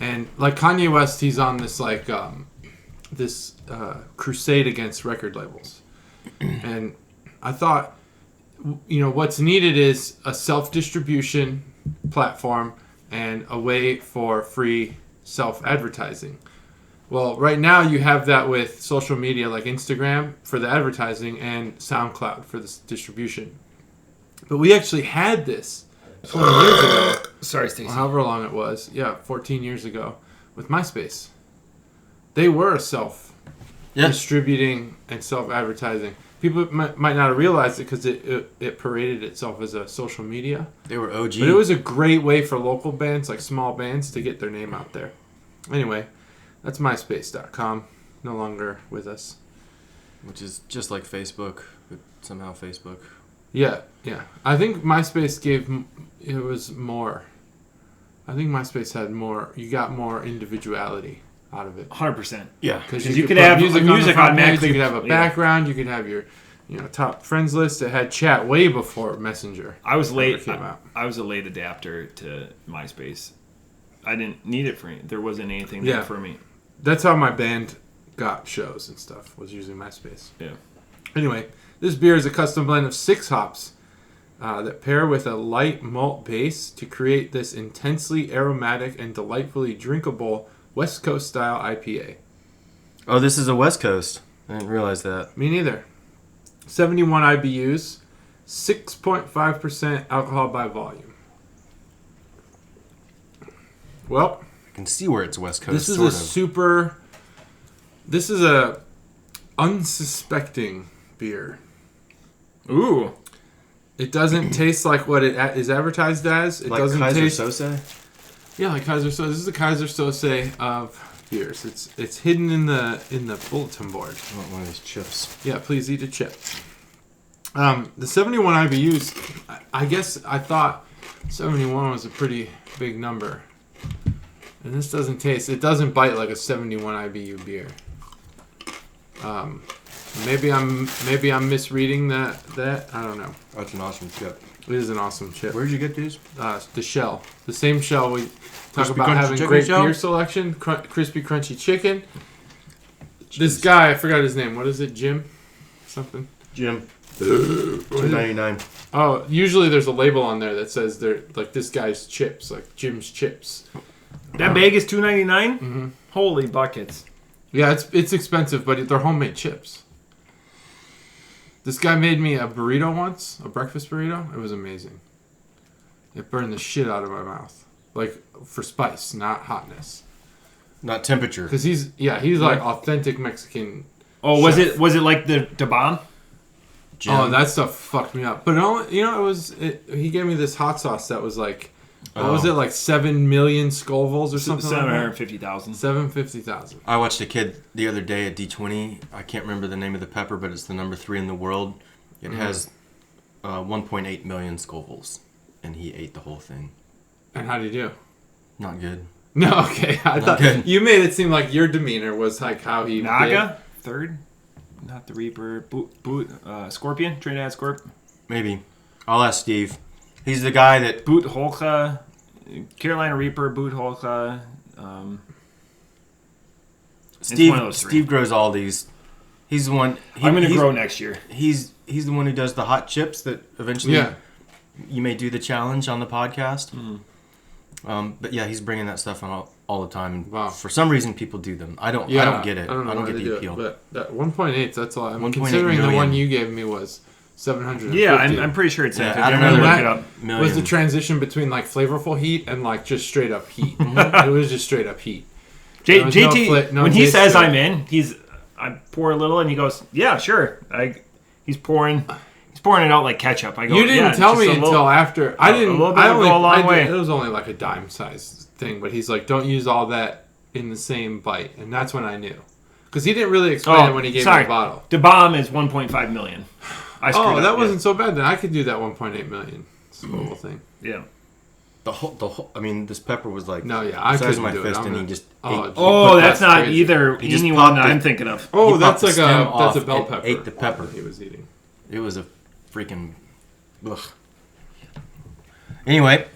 And like Kanye West, he's on this crusade against record labels. And I thought, what's needed is a self-distribution platform and a way for free self-advertising. Well, right now you have that with social media like Instagram for the advertising and SoundCloud for the distribution. But we actually had this 20 years ago. Sorry, Stacey. However long it was. Yeah, 14 years ago with MySpace. They were a self-distributing and self-advertising. People might not have realized it because it paraded itself as a social media. They were OG. But it was a great way for local bands, like small bands, to get their name out there. Anyway, that's MySpace.com. No longer with us. Which is just like Facebook, but somehow Facebook. Yeah. I think MySpace was more. I think MySpace had more. You got more individuality out of it. 100%. Yeah. Because you could have music automatically. You could have a background. You could have your, top friends list. It had chat way before Messenger. I was late. Came out. I was a late adapter to MySpace. I didn't need it for me. There wasn't anything there for me. That's how my band got shows and stuff. Was using MySpace. Yeah. Anyway, this beer is a custom blend of 6 hops that pair with a light malt base to create this intensely aromatic and delightfully drinkable West Coast style IPA. Oh, this is a West Coast. I didn't realize that. Me neither. 71 IBUs, 6.5% alcohol by volume. Well, I can see where it's West Coast. this is This is a unsuspecting beer. Ooh. It doesn't taste like what it is advertised as. It like doesn't Kaiser taste. Sose? Yeah, like Kaiser Sose. This is the Kaiser Sose of beers. It's hidden in the bulletin board. I want one of these chips. Yeah, please eat a chip. The 71 IBUs, I guess I thought 71 was a pretty big number. And this doesn't taste, it doesn't bite like a 71 IBU beer. Maybe I'm misreading that. I don't know. That's an awesome chip. It is an awesome chip. Where'd you get these? The shell. The same shell we talk Crispy about crunchy having chicken great shell? beer selection. Crispy crunchy chicken. This guy, I forgot his name. What is it? Jim? Something? Jim. $2.99. Oh, usually there's a label on there that says they're like this guy's chips, like Jim's chips. That bag is $2.99. Mm-hmm. Holy buckets! Yeah, it's expensive, but they're homemade chips. This guy made me a burrito once, a breakfast burrito. It was amazing. It burned the shit out of my mouth, like for spice, not hotness. Not temperature. Because he's like authentic Mexican. Oh, chef. was it like the bomb? Jim. Oh, that stuff fucked me up. But he gave me this hot sauce that was like, what was it, like 7 million Scovilles or something like that? 750,000. 750,000. I watched a kid the other day at D20. I can't remember the name of the pepper, but it's the number 3 in the world. It has 1.8 million Scovilles, and he ate the whole thing. And how did he do? Not good. No, okay. I thought good. you made it seem like your demeanor was like how he Naga, third, not the Reaper, Scorpion, Trinidad Scorpion. Maybe. I'll ask Steve. He's the guy that... Boot Holka, Carolina Reaper, Boot Holka. Steve grows all these. He's the one... I'm going to grow next year. He's the one who does the hot chips that eventually you may do the challenge on the podcast. Mm-hmm. But yeah, he's bringing that stuff on all the time. Wow. For some reason, people do them. I don't get it. I don't know get why they the do appeal. it, but that 1.8, that's all. I'm 1.8 considering the million. one you gave me was 750. Yeah, I'm pretty sure it's Yeah, that. I don't I'm know. gonna look That it up. Million. was the transition between like flavorful heat and like just straight up heat. It was just straight up heat. There was no JT, no when he taste says to it. I'm in, I pour a little and he goes, yeah, sure. He's pouring it out like ketchup. I go, You didn't yeah, tell just me a until little, after. I didn't. a little bit I would only. go a long way. It was only like a dime size thing, but he's like, don't use all that in the same bite, and that's when I knew, because he didn't really explain it when he gave me the bottle. The bomb is 1.5 million. I screwed up, That wasn't so bad. Then I could do that 1.8 million Scoville thing. Yeah. The whole. I mean, this pepper was like No, yeah, I the size couldn't of my do fist, it. and he just Oh, ate. Oh, that's not crazy. either He just anyone popped it. I'm thinking of. Oh, He that's popped the like stem that's off a bell and pepper. ate the pepper. He was eating. It was a freaking. Ugh. Anyway,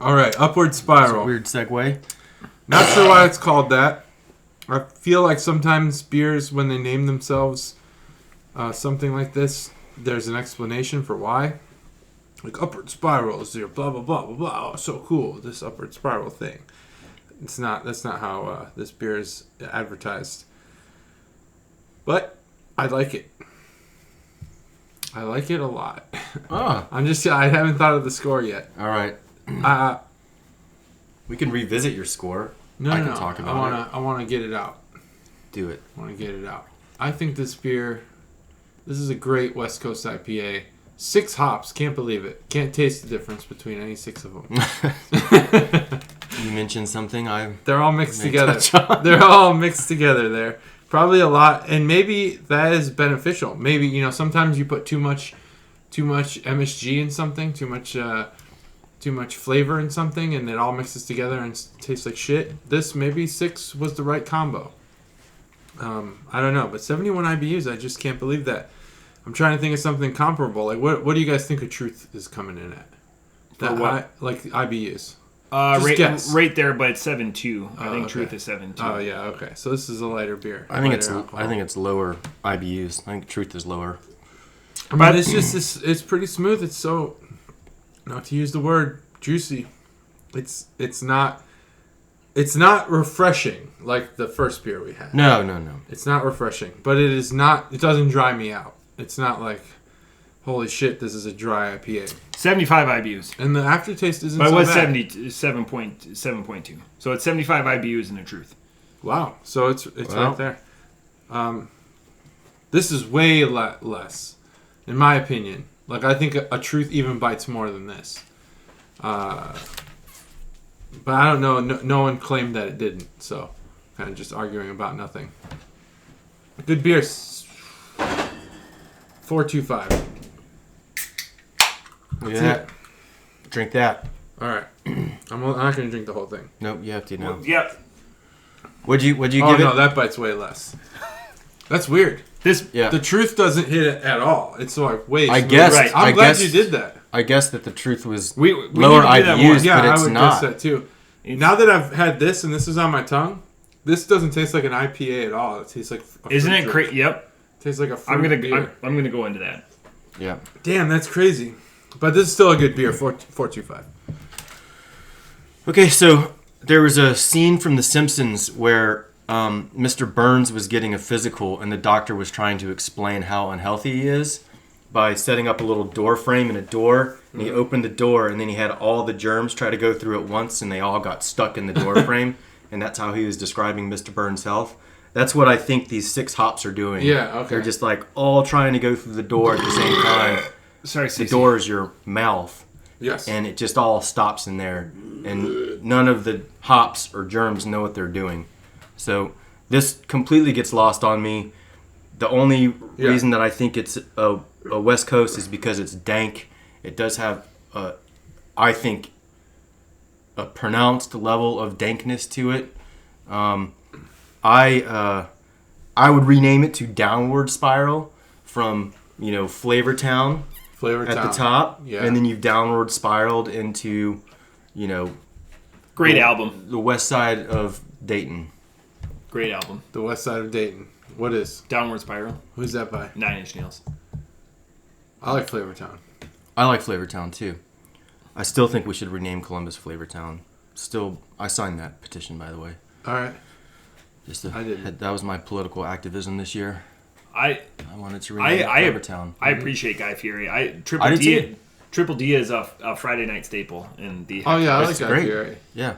All right, upward it's a spiral. weird segue. Not sure why it's called that. I feel like sometimes beers, when they name themselves something like this, there's an explanation for why. Like upward spiral is your blah blah blah blah blah. Oh, so cool, this upward spiral thing. It's not. That's not how this beer is advertised. But I like it. I like it a lot. Ah, I haven't thought of the score yet. all right. We can revisit your score. No, I no, can no. talk about I wanna get it out. Do it. I want to get it out. I think this beer, this is a great West Coast IPA. 6 hops, can't believe it. Can't taste the difference between any 6 of them. You mentioned something. They're all mixed May together. touch on. They're all mixed together there. Probably a lot, and maybe that is beneficial. Maybe, sometimes you put too much MSG in something, too much flavor in something, and it all mixes together and tastes like shit. This, maybe 6 was the right combo. I don't know, but 71 IBUs, I just can't believe that. I'm trying to think of something comparable. Like, what do you guys think of Truth is coming in at? For what? Like IBUs. Just guess. Right there, but it's 7.2. I think okay. Truth is 7.2. Oh yeah, okay. So this is a lighter beer. I think Lighter alcohol. it's lower IBUs. I think Truth is lower. But it's just it's pretty smooth. It's so, not to use the word juicy. It's not refreshing like the first beer we had. No. It's not refreshing, but it is not. It doesn't dry me out. It's not like, holy shit, this is a dry IPA. 75 IBUs. And the aftertaste isn't But it so was bad. 7.2. So it's 75 IBUs in the Truth. Wow. So it's right there. This is way less, in my opinion. Like, I think a Truth even bites more than this. But I don't know. No one claimed that it didn't. So, kind of just arguing about nothing. Good beer. 4.25. Yeah. Drink that. All right. I'm not going to drink the whole thing. Nope, you have to now. Yep. What'd you Oh, give no, it? that bite's way less. That's weird. Yeah. The truth doesn't hit it at all. It's like, wait. I guess. right. I'm glad you did that. I guess that the truth was We lower need to do that more. IBUs, Yeah, but I it's would not. guess that too. Now that I've had this and this is on my tongue, this doesn't taste like an IPA at all. It tastes like Isn't it fruit crazy? drink. Yep. Tastes like a fruit I'm beer. gonna go into that. Yeah. Damn, that's crazy. But this is still a good beer, 4.25. Okay, so there was a scene from The Simpsons where Mr. Burns was getting a physical, and the doctor was trying to explain how unhealthy he is by setting up a little door frame and a door. And he opened the door, and then he had all the germs try to go through at once, and they all got stuck in the door frame. And that's how he was describing Mr. Burns' health. That's what I think these 6 hops are doing. Yeah, okay. They're just like all trying to go through the door at the same time. Sorry, The Cece. door is your mouth. Yes. And it just all stops in there, and none of the hops or germs know what they're doing. So this completely gets lost on me. The only reason that I think it's a West Coast is because it's dank. It does have, I think, a pronounced level of dankness to it. I would rename it to Downward Spiral from Flavor Town. Flavor At Town. the top, Yeah. and then you've downward spiraled into, Great album. the west side of Dayton. Great album. The west side of Dayton. What is? Downward Spiral. Who's that by? 9 Inch Nails. I like Flavor Town. I like Flavortown too. I still think we should rename Columbus Flavortown. Still, I signed that petition, by the way. All right. I didn't. That was my political activism this year. I wanted to rename Flavortown. I appreciate Guy Fieri. I do too. Triple D is a Friday night staple in the. Oh yeah, I like That's Guy great. Fieri. Yeah,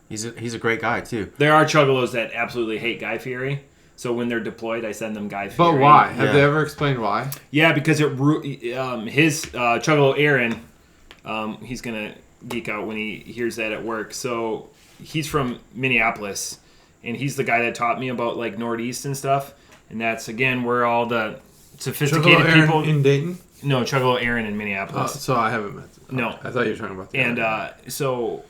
he's a great guy too. There are Chuggalos that absolutely hate Guy Fieri. So when they're deployed, I send them Guy Fieri. But why? Have Yeah. they ever explained why? Yeah, because his Chuggalo Aaron, he's gonna geek out when he hears that at work. So he's from Minneapolis, and he's the guy that taught me about like Northeast and stuff. And that's again where all the sophisticated Aaron people in Dayton. No, Chuggalo Aaron in Oh, Minneapolis. so I haven't met them. No. I thought you were talking about that. And so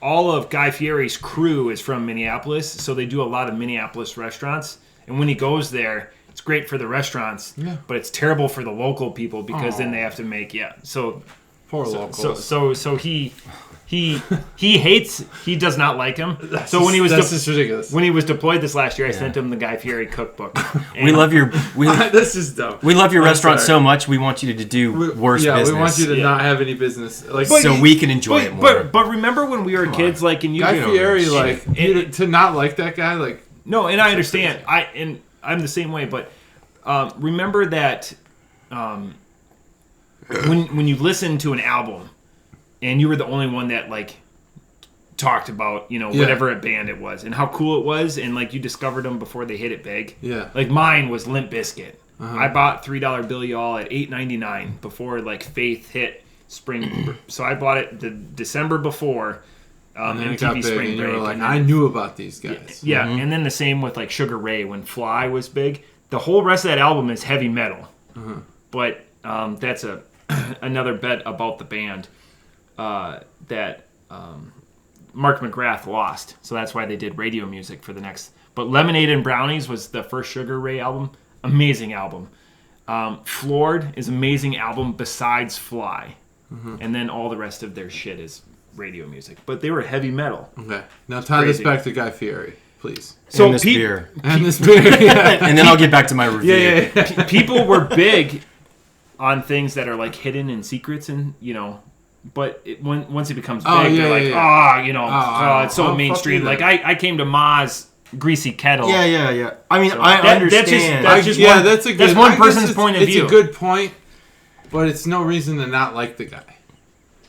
all of Guy Fieri's crew is from Minneapolis, so they do a lot of Minneapolis restaurants. And when he goes there, it's great for the restaurants, but it's terrible for the local people because then they have to make So poor locals. So he hates. He does not like him. That's So when he was just ridiculous. when he was deployed this last year, I sent him the Guy Fieri cookbook. And We love your This is dumb. we love your I'm restaurant sorry. so much. We want you to do worse business. we want you to Yeah. not have any business. Like so we can enjoy it more. But remember when we were kids, like and you Guy you know, Fieri, shit. like to not like that guy, like No, and I understand. I'm the same way, but remember that when you listen to an album and you were the only one that like talked about whatever band it was and how cool it was, and like you discovered them before they hit it big. Yeah. Like mine was Limp Bizkit. I bought $3 Bill Y'all at $8.99 before like Faith hit spring. So I bought it the December before. and then it got MTV big, Spring and you Break. were like, and then- I knew about these guys. yeah, and then the same with like Sugar Ray when Fly was big. The whole rest of that album is heavy metal, but that's another bet about the band that Mark McGrath lost. So that's why they did radio music for the next. But Lemonade and Brownies was the first Sugar Ray album. Amazing album. Floored is amazing album besides Fly, and then all the rest of their shit is radio music. But they were heavy metal. Okay. Now tie crazy. this back to Guy Fieri, please. So and this beer. And this beer. Yeah. And then I'll get back to my review. Yeah. People were big on things that are like hidden and secrets, and but once it becomes big, Oh, yeah, they're like, yeah. it's so fuck mainstream. you Like then. I came to Ma's Greasy Kettle. Yeah. I mean, So I understand. that's just yeah, one- that's a good. that's one I guess person's point of view. It's a good point, but it's no reason to not like the guy.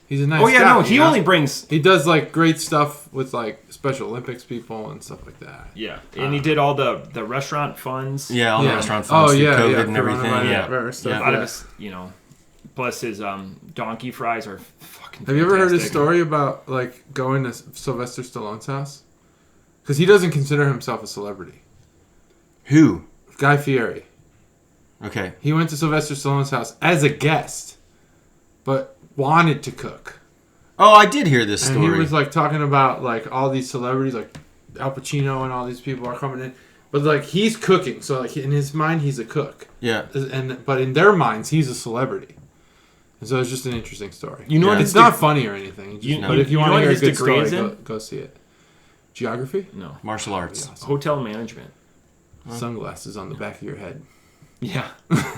He's a nice Oh yeah, guy. no, he only brings. He does like great stuff with like Special Olympics people and stuff like that. Yeah, and he did all the restaurant funds. Yeah, all Yeah. the restaurant funds through COVID and everything. coronavirus stuff, Yeah. A lot of his, plus his donkey fries are fucking. Have you ever heard his fantastic. story about like going to Sylvester Stallone's house? Because he doesn't consider himself a celebrity. Who? Guy Fieri. Okay. He went to Sylvester Stallone's house as a guest, but wanted to cook. Oh, I did hear this And story. he was like talking about like all these celebrities, like Al Pacino and all these people are coming in. But like he's cooking, so like in his mind he's a cook. Yeah. But in their minds he's a celebrity. And so it's just an interesting story. You know what? It's not funny or anything. But if you want to hear a good story, go see it. Geography? No. Martial arts. Awesome. Hotel management. Sunglasses on the back of your head. Yeah.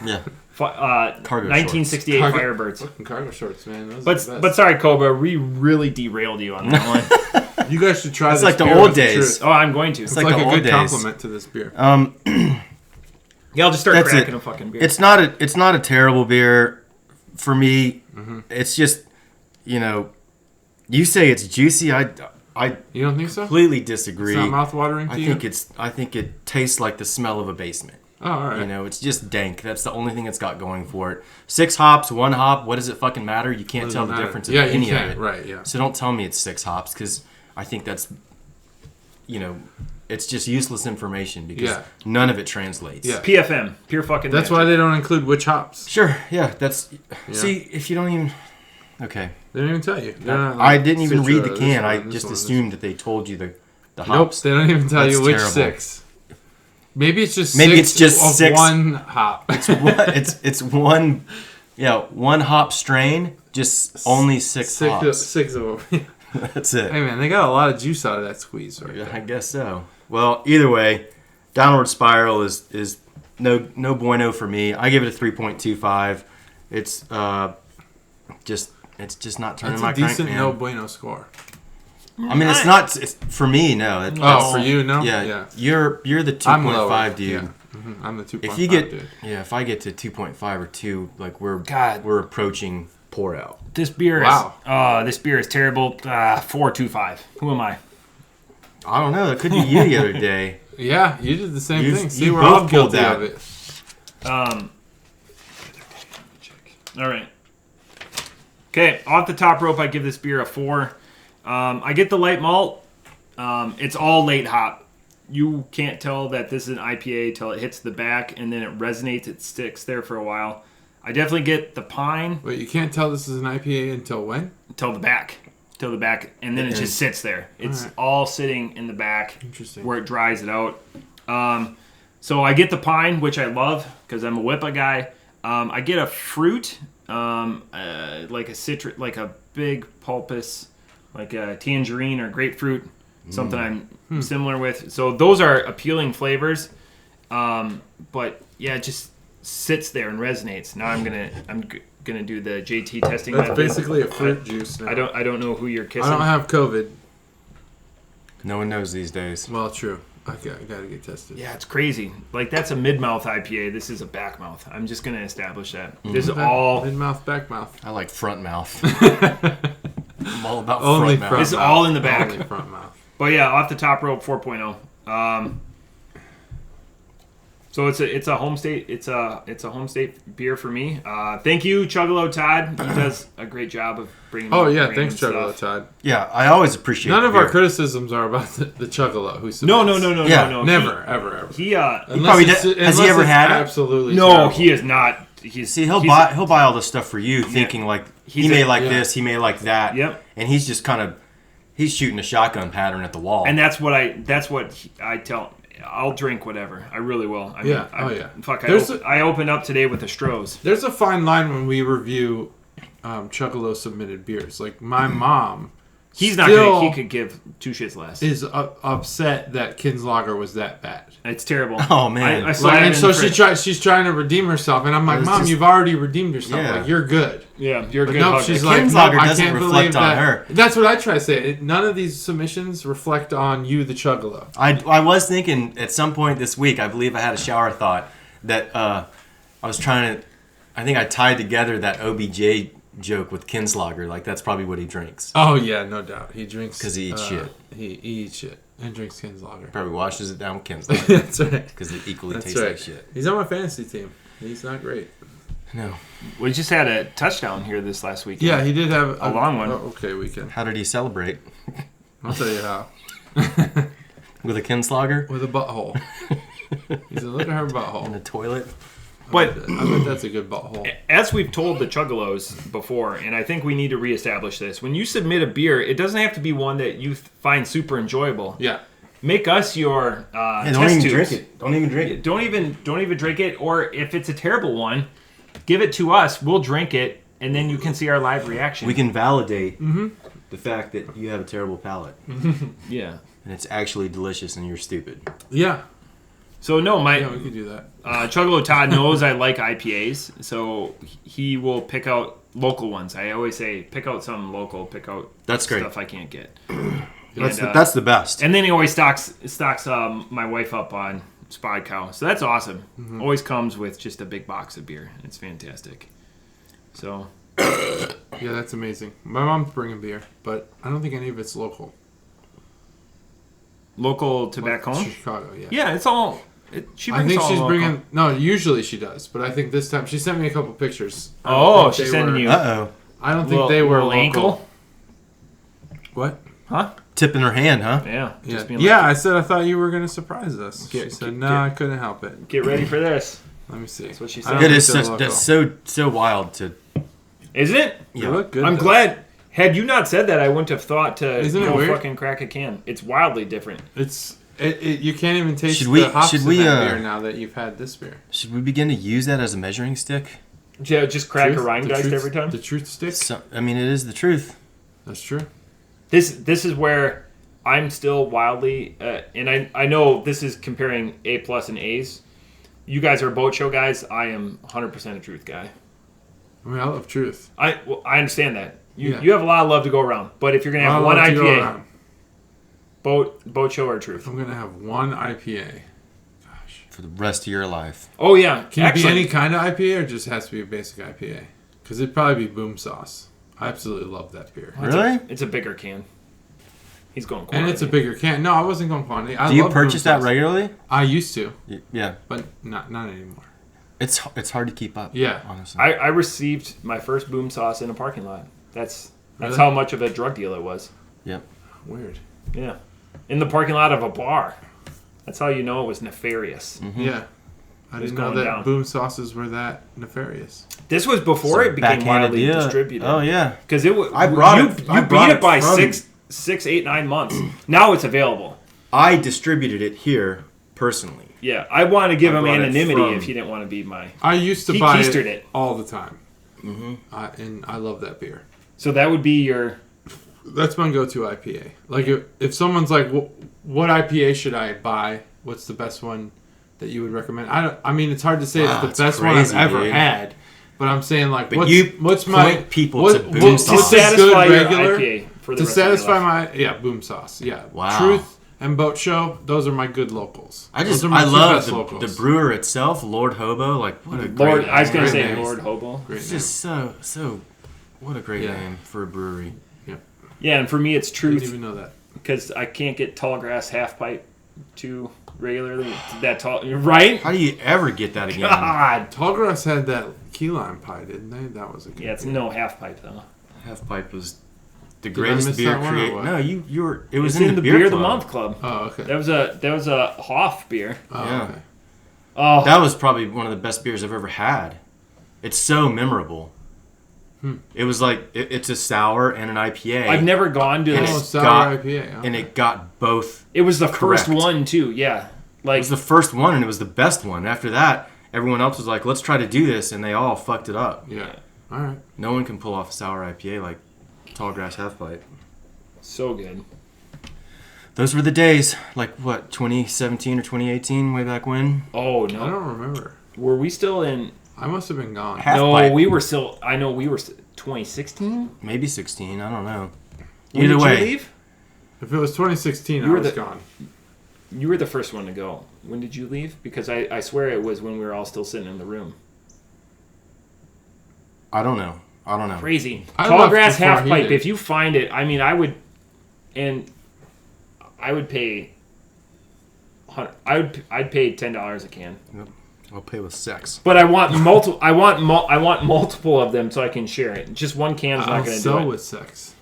Yeah. Cargo 1968 shorts. Firebirds. Fucking cargo shorts, man. Those are But the best. but sorry, Cobra, we really derailed you on that one. You guys should try It's this like the beer old with the days. truth. Oh, I'm going to. It's like like the a old good days. compliment to this beer. Yeah, I'll just start That's cracking it. a fucking beer. It's not a terrible beer for me. It's just, you say it's juicy. I You don't think so? completely disagree. It's not mouthwatering to you? I think it tastes like the smell of a basement. Oh, all right. It's just dank. That's the only thing it's got going for it. 6 hops, 1 hop. What does it fucking matter? You can't tell the difference of any of it. Right, yeah. So don't tell me it's 6 hops because I think that's, it's just useless information because none of it translates. Yeah. PFM, pure fucking. That's magic. why they don't include which hops. Sure. Yeah. See, if you don't even. Okay. They don't even tell you. I didn't even read the Citra, can. this I one, just this assumed that they told you the Nope, hops. they don't even tell That's you which terrible. 6. Maybe it's just Maybe six it's just of 6. one hop. It's one, 1 hop strain, just only 6 hops. 6 of them. That's it. Hey man, they got a lot of juice out of that squeeze right I there. guess so. Well, either way, Downward Spiral is no bueno for me. I give it a 3.25. It's just not turning That's my a decent crank, man. no bueno score. I mean, it's not. It's for me. No. For you, no? Yeah. You're the I'm lower. 2.5 dude. Yeah. I'm the 2.5 If you get dude. if I get to 2.5 or 2, like God. we're approaching pour out. This beer Wow. is. This beer is terrible. 4.25. Who am I? I don't know. That could be you the other day. Yeah, you did the same You- thing. See, you we're both all pulled guilty that. of it. All right. Okay, off the top rope, I give this beer a 4. I get the light malt. It's all late hop. You can't tell that this is an IPA till it hits the back, and then it resonates. It sticks there for a while. I definitely get the pine Wait, you can't tell this is an IPA until when? till the back, and then it just sits there. It's Alright. all sitting in the back Interesting. where it dries it out. So I get the pine, which I love because I'm a whippa guy. I get a fruit, like a citrus, like a big pulpus, like a tangerine or grapefruit, something I'm similar with. So those are appealing flavors. But yeah, it just sits there and resonates. Now I'm gonna do the JT testing. That's method. basically a fruit juice now. I don't know who you're kissing. I don't have COVID. No one knows these days. Well, true. I gotta get tested. Yeah, it's crazy. Like that's a mid-mouth IPA. This is a back mouth. I'm just gonna establish that. This is all. Mid mouth, back mouth. I like front mouth. I'm all about Only front mouth. front This is mouth. all in the back. Only front mouth. But yeah, off the top rope, 4.0. So it's a home state. It's a home state beer for me. Thank you, Chuggalo Todd. He does a great job of bringing. Oh yeah, random thanks, Chuggalo stuff. Todd. Yeah, I always appreciate None the of our beer. criticisms are about the Chuggalo who submits. No. Yeah, Never, ever. He Unless probably it's- did- has he unless ever it's had it? Absolutely. no, terrible. he is not. He's See, he'll he's- buy all the stuff for you, thinking like he He's may a- like yeah. this, he may like that. Yep. And he's just kind of he's shooting a shotgun pattern at the wall. And that's what I tell. I'll drink whatever. I really will. I Yeah. mean, Oh, yeah. Fuck. There's I opened up today with a Stroh's. There's a fine line when we review Chuggalo submitted beers. Like my mom. He's not still gonna. He could give 2 shits less. is upset that Kinslager was that bad. It's terrible. Oh, man. I saw Like, it and in so the she fridge. she's trying to redeem herself, and I'm like, It's Mom, just- you've already redeemed yourself. Yeah. Like you're good. Yeah, you're a But good. no, hugger. she's like, Kinslager no, I doesn't can't reflect believe on that. her. That's what I try to say. None of these submissions reflect on you, the Chuggalo. I was thinking at some point this week, I believe I had a shower thought that I was trying to. I think I tied together that OBJ joke with Kinslager. Like that's probably what he drinks. Oh yeah, no doubt. He drinks 'Cause he eats shit. He eats shit and drinks Kinslager. Probably washes it down with Kinslager That's right. because it equally That's tastes right. like shit. He's on my fantasy team. He's not great. No. We just had a touchdown here this last weekend. Yeah, he did have A long one. Okay weekend. How did he celebrate? I'll tell you how. With a Kinslager With a butthole. He said, "Look at her in butthole." the toilet? But I bet that's a good butthole. as we've told the Chuggalos before, and I think we need to reestablish this, when you submit a beer, it doesn't have to be one that you find super enjoyable. Yeah. Make us your Don't test even tubes. drink it. Don't even drink it. Don't even drink it. Or if it's a terrible one, give it to us. We'll drink it, and then you can see our live reaction. We can validate the fact that you have a terrible palate. Yeah. And it's actually delicious and you're stupid. Yeah. So no, Yeah, we could do that. Chuggalo Todd knows I like IPAs, so he will pick out local ones. I always say pick out something local, pick out That's great. stuff I can't get. That's the best. And then he always stocks my wife up on Spod Cow. So that's awesome. Always comes with just a big box of beer. It's fantastic. So Yeah, that's amazing. My mom's bringing beer, but I don't think any of it's local. local to back home? Chicago, yeah. Yeah, it's all. She brings I think all she's local. bringing. No, usually she does, but I think this time she sent me a couple pictures. I don't Oh, think she's they sending were- you. Uh-oh. I don't think they were little local. ankle. What? Huh? Tip in her hand, huh? Yeah. Yeah, Just being yeah. like, I said I thought you were gonna surprise us. She Get- said, get- "No, I couldn't help it." get ready for this. Let me see. That's what she I said. don't That think is they're such, local. that's so wild to. Isn't it? They Yeah. look good. I'm though. glad. Had you not said that, I wouldn't have thought to Isn't it go weird? fucking crack a can. It's wildly different. It's you can't even taste Should we- the hops should in we, that uh, beer now that you've had this beer. Should we begin to use that as a measuring stick? Yeah, just crack a Truth- Rheingeist the truth- every time. The truth stick. I mean, it is the truth. That's true. This is where I'm still wildly, and I know this is comparing A plus and A's. You guys are boat show guys. I am 100% a truth guy. I mean, I love truth. I understand that. Yeah. You have a lot of love to go around, but if you're gonna have I one love to go IPA, around. boat show or truth. I'm gonna have one IPA. Gosh. For the rest of your life. Oh yeah, Can it be excellent. any kind of IPA or just has to be a basic IPA? Because it'd probably be Boom Sauce. I absolutely love that beer. Really? It's a bigger can. He's going. And it's a quantity. bigger can. No, I wasn't going quantity. I Do you love purchase Boom that Sauce. regularly? I used to, Yeah. but not anymore. It's hard to keep up. Yeah. Honestly. I received my first boom sauce in a parking lot. That's Really? how much of a drug deal it was. Yep. Weird. Yeah, in the parking lot of a bar. That's how you know it was nefarious. Yeah. I It's didn't know going that down. Boom Sauces were that nefarious. This was before It's a it became backhanded widely deal. distributed. Oh yeah. because it was. I brought you, it- You I beat brought it it by from- 6, 8, 9 months. Now it's available. I distributed it here personally. Yeah, I want to give I him brought it anonymity from- if he didn't want to be my. I used to He buy keistered it, it. all the time. And I love that beer. So that would be your. That's my go-to IPA. Like if someone's like, "What IPA should I buy? What's the best one that you would recommend?" I mean, it's hard to say Wow, it's the that's best one crazy, I've ever dude. had. But I'm saying like, But what's my point people what, to Boom what's Sauce. To a satisfy good your regular IPA for the to rest of your satisfy life. my Boom Sauce. Yeah, Wow. Truth and Boat Show. Those are my good locals. Those are my I two love best the locals. brewer itself, Lord Hobo. Like what a great Lord, I was name. gonna Great say names. Lord Hobo. Great It's name. just so. What a great Yeah. name for a brewery. Yeah, and for me it's I truth. didn't even know that. Because I can't get tall grass half pipe too regularly. That tall, right? How do you ever get that again? God. Tallgrass had that key lime pie, didn't they? That was a good Yeah, it's beer. no half pipe though. Half Pipe was the I greatest miss beer that one or created. what? No, you were. It was It's in the beer of the club. month club. Oh, okay. That was a Hoff beer. Oh, Yeah. okay. Oh, That was probably one of the best beers I've ever had. It's so memorable. It was like it's a sour and an IPA. I've never gone to And Oh, this. it's sour got- IPA. Okay. and it got both. It was the correct. first one too. Yeah, It like was the first one, and it was the best one. After that, everyone else was like, "Let's try to do this," and they all fucked it up. Yeah. All right. No one can pull off a sour IPA like Tallgrass Half Pipe. so good. Those were the days, like what, 2017 or 2018, way back when. Oh I no, don't remember. were we still in? I must have been gone. Half No, pipe. we were still. I know we were 2016. Maybe 16. I don't know. When Either did way, you leave? If it was 2016, You I were was the- gone. You were the first one to go. When did you leave? Because I swear it was when we were all still sitting in the room. I don't know. Crazy. I Tall left grass before half he pipe. did. If you find it, I mean, I would pay. I'd pay $10 a can. I'll pay with sex. But I want multiple. I want multiple of them so I can share it. Just one can's I'll not going to sell do it. with sex.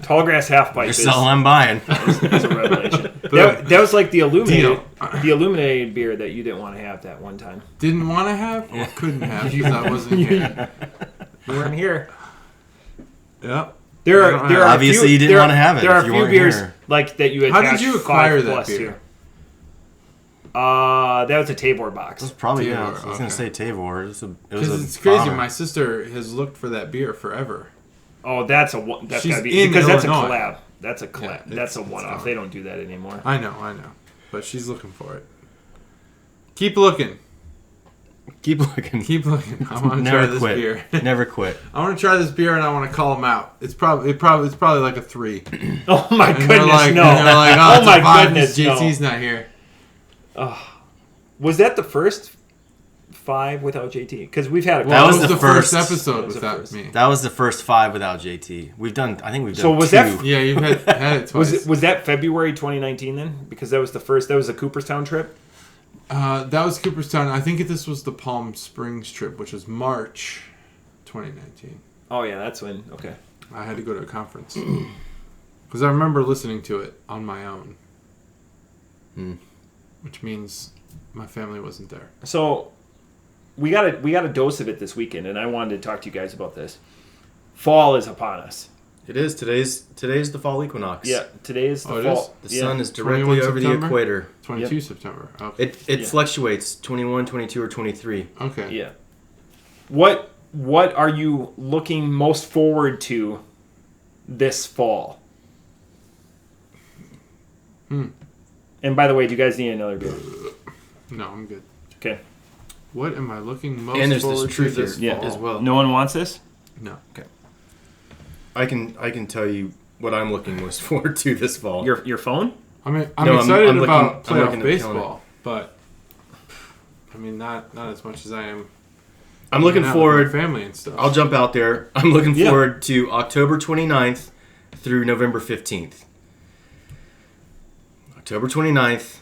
Tall grass half pipe You're is selling, I'm buying. a revelation. That was like the illuminated beer that you didn't want to have that one time. Didn't want to have or couldn't have because I wasn't here. You weren't here. Yep. There are obviously you didn't want to have it. There are if a you few weren't beers here. like that you had. How did you acquire that beer? That was a Tabor box. It was probably Tabor, I was going to say Tabor. It was Because it's crazy. My sister has looked for that beer forever. Oh, that's She's gotta be in because that's a Illinois. collab. That's a collab. Yeah, that's a one-off. They don't do that anymore. I know. But she's looking for it. Keep looking. Keep looking. I want to try this beer. Never quit. I want to try this beer and I want to call them out. It's probably like a 3. Oh my And goodness, they're no! And they're like, oh, Oh it's my a 5 goodness, because no. JT's not here. Was that the first 5 without JT? Because we've had a Well, That was that was the the first first- episode that was the without first. me. That was the first 5 without JT. I think we've done So was 2. that- Yeah, you've had it twice. Was that February 2019 then? Because that was the first. That was a Cooperstown trip. That was Cooperstown. I think this was the Palm Springs trip, which was March 2019. Oh yeah, that's when. Okay. I had to go to a conference. Because I remember listening to it on my own. Which means my family wasn't there. So we got a dose of it this weekend, and I wanted to talk to you guys about this. Fall is upon us. It is. Today's the fall equinox. Yeah, today is the Oh, it fall. The sun is directly 21 over the September? equator. 22 September. Okay. It Yeah. fluctuates 21, 22, or 23. Okay. Yeah. What are you looking most forward to this fall? And by the way, do you guys need another beer? No, I'm good. Okay. What am I looking most And there's forward this to truth this here fall? as well. No one wants this? No. I can tell you what I'm looking most forward to this fall. Your phone? I'm No, excited I'm about looking- I'm playoff looking at baseball, but I mean not as much as I am. I'm looking hanging out with my forward. family and stuff. I'll jump out there. I'm looking Yeah. forward to October 29th through November 15th. October 29th,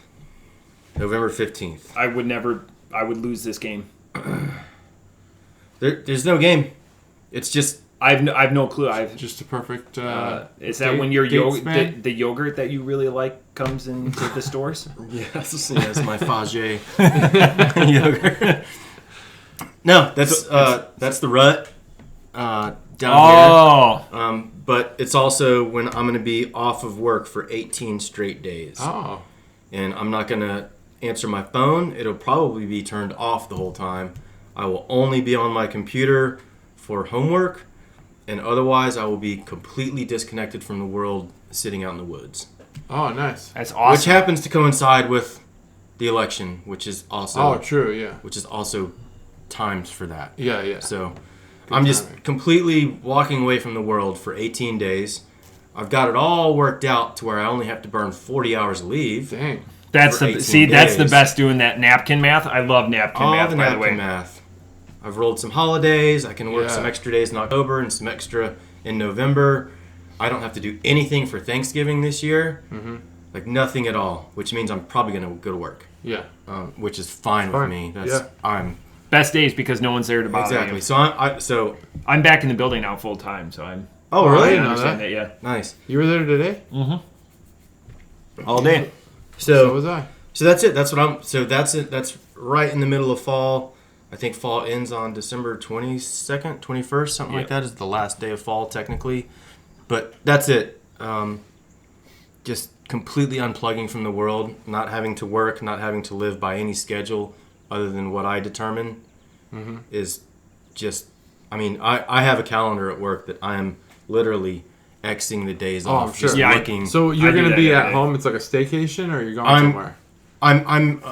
November 15th. I would lose this game. There's no game. It's just I've no clue. Just a perfect. Is that date- when your date span? the yogurt that you really like comes into the stores? yes, my Fage yogurt. No, that's the rut down here. But it's also when I'm going to be off of work for 18 straight days. Oh. And I'm not going to answer my phone. It'll probably be turned off the whole time. I will only be on my computer for homework, and otherwise I will be completely disconnected from the world sitting out in the woods. Oh, nice. That's awesome. Which happens to coincide with the election, which is also Oh, true. Yeah. which is also timed for that. Yeah. So Good I'm just timing. completely walking away from the world for 18 days. I've got it all worked out to where I only have to burn 40 hours of leave. Dang. That's for the 18 that's the days. best doing that napkin math. I love napkin All math. the By the napkin way, math. I've rolled some holidays. I can work Yeah. some extra days in October and some extra in November. I don't have to do anything for Thanksgiving this year. Mm-hmm. Like nothing at all, which means I'm probably going to go to work, Yeah. which is fine with Fine. me. Yeah. I'm best days because no one's there to bother exactly. you. So I'm back in the building now full time, so I'm. oh I really? didn't know understand that. Yeah. Nice. You were there today? All day. So So was I. so that's it. That's what I'm. So that's it. That's right in the middle of fall. I think fall ends on December 22nd, 21st, something like Yeah. that is the last day of fall technically. But that's it. Just completely unplugging from the world, not having to work, not having to live by any schedule other than what I determine is just, I mean, I have a calendar at work that I am literally Xing the days Oh, off. I'm sure. Just Yeah, looking. So I you're do gonna that be every at day. home? It's like a staycation, or you're going I'm- somewhere? I'm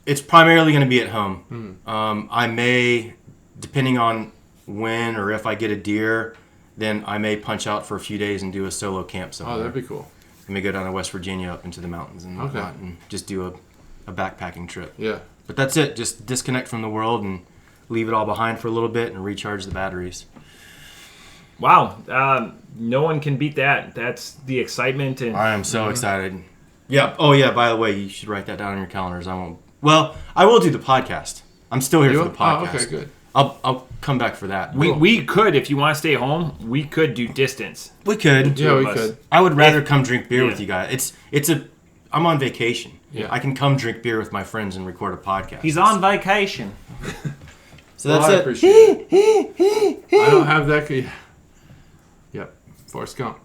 it's primarily going to be at home. I may, depending on when or if I get a deer, then I may punch out for a few days and do a solo camp somewhere. Oh, that'd be cool. I may go down to West Virginia up into the mountains and Okay. whatnot and just do a backpacking trip. Yeah. But that's it. Just disconnect from the world and leave it all behind for a little bit and recharge the batteries. Wow. No one can beat that. That's the excitement and. I am so excited. Yeah. Oh, yeah. By the way, you should write that down on your calendars. I won't. Well, I will do the podcast. I'm still here You for will? the podcast. Oh, okay, good. I'll come back for that. We could, if you want to stay home, we could do distance. We could. Yeah, we of us. could. I would rather come drink beer Yeah. with you guys. It's I'm on vacation. Yeah. I can come drink beer with my friends and record a podcast. He's on vacation. So that's I it. appreciate it. I don't have that. Yep. Forrest Gump.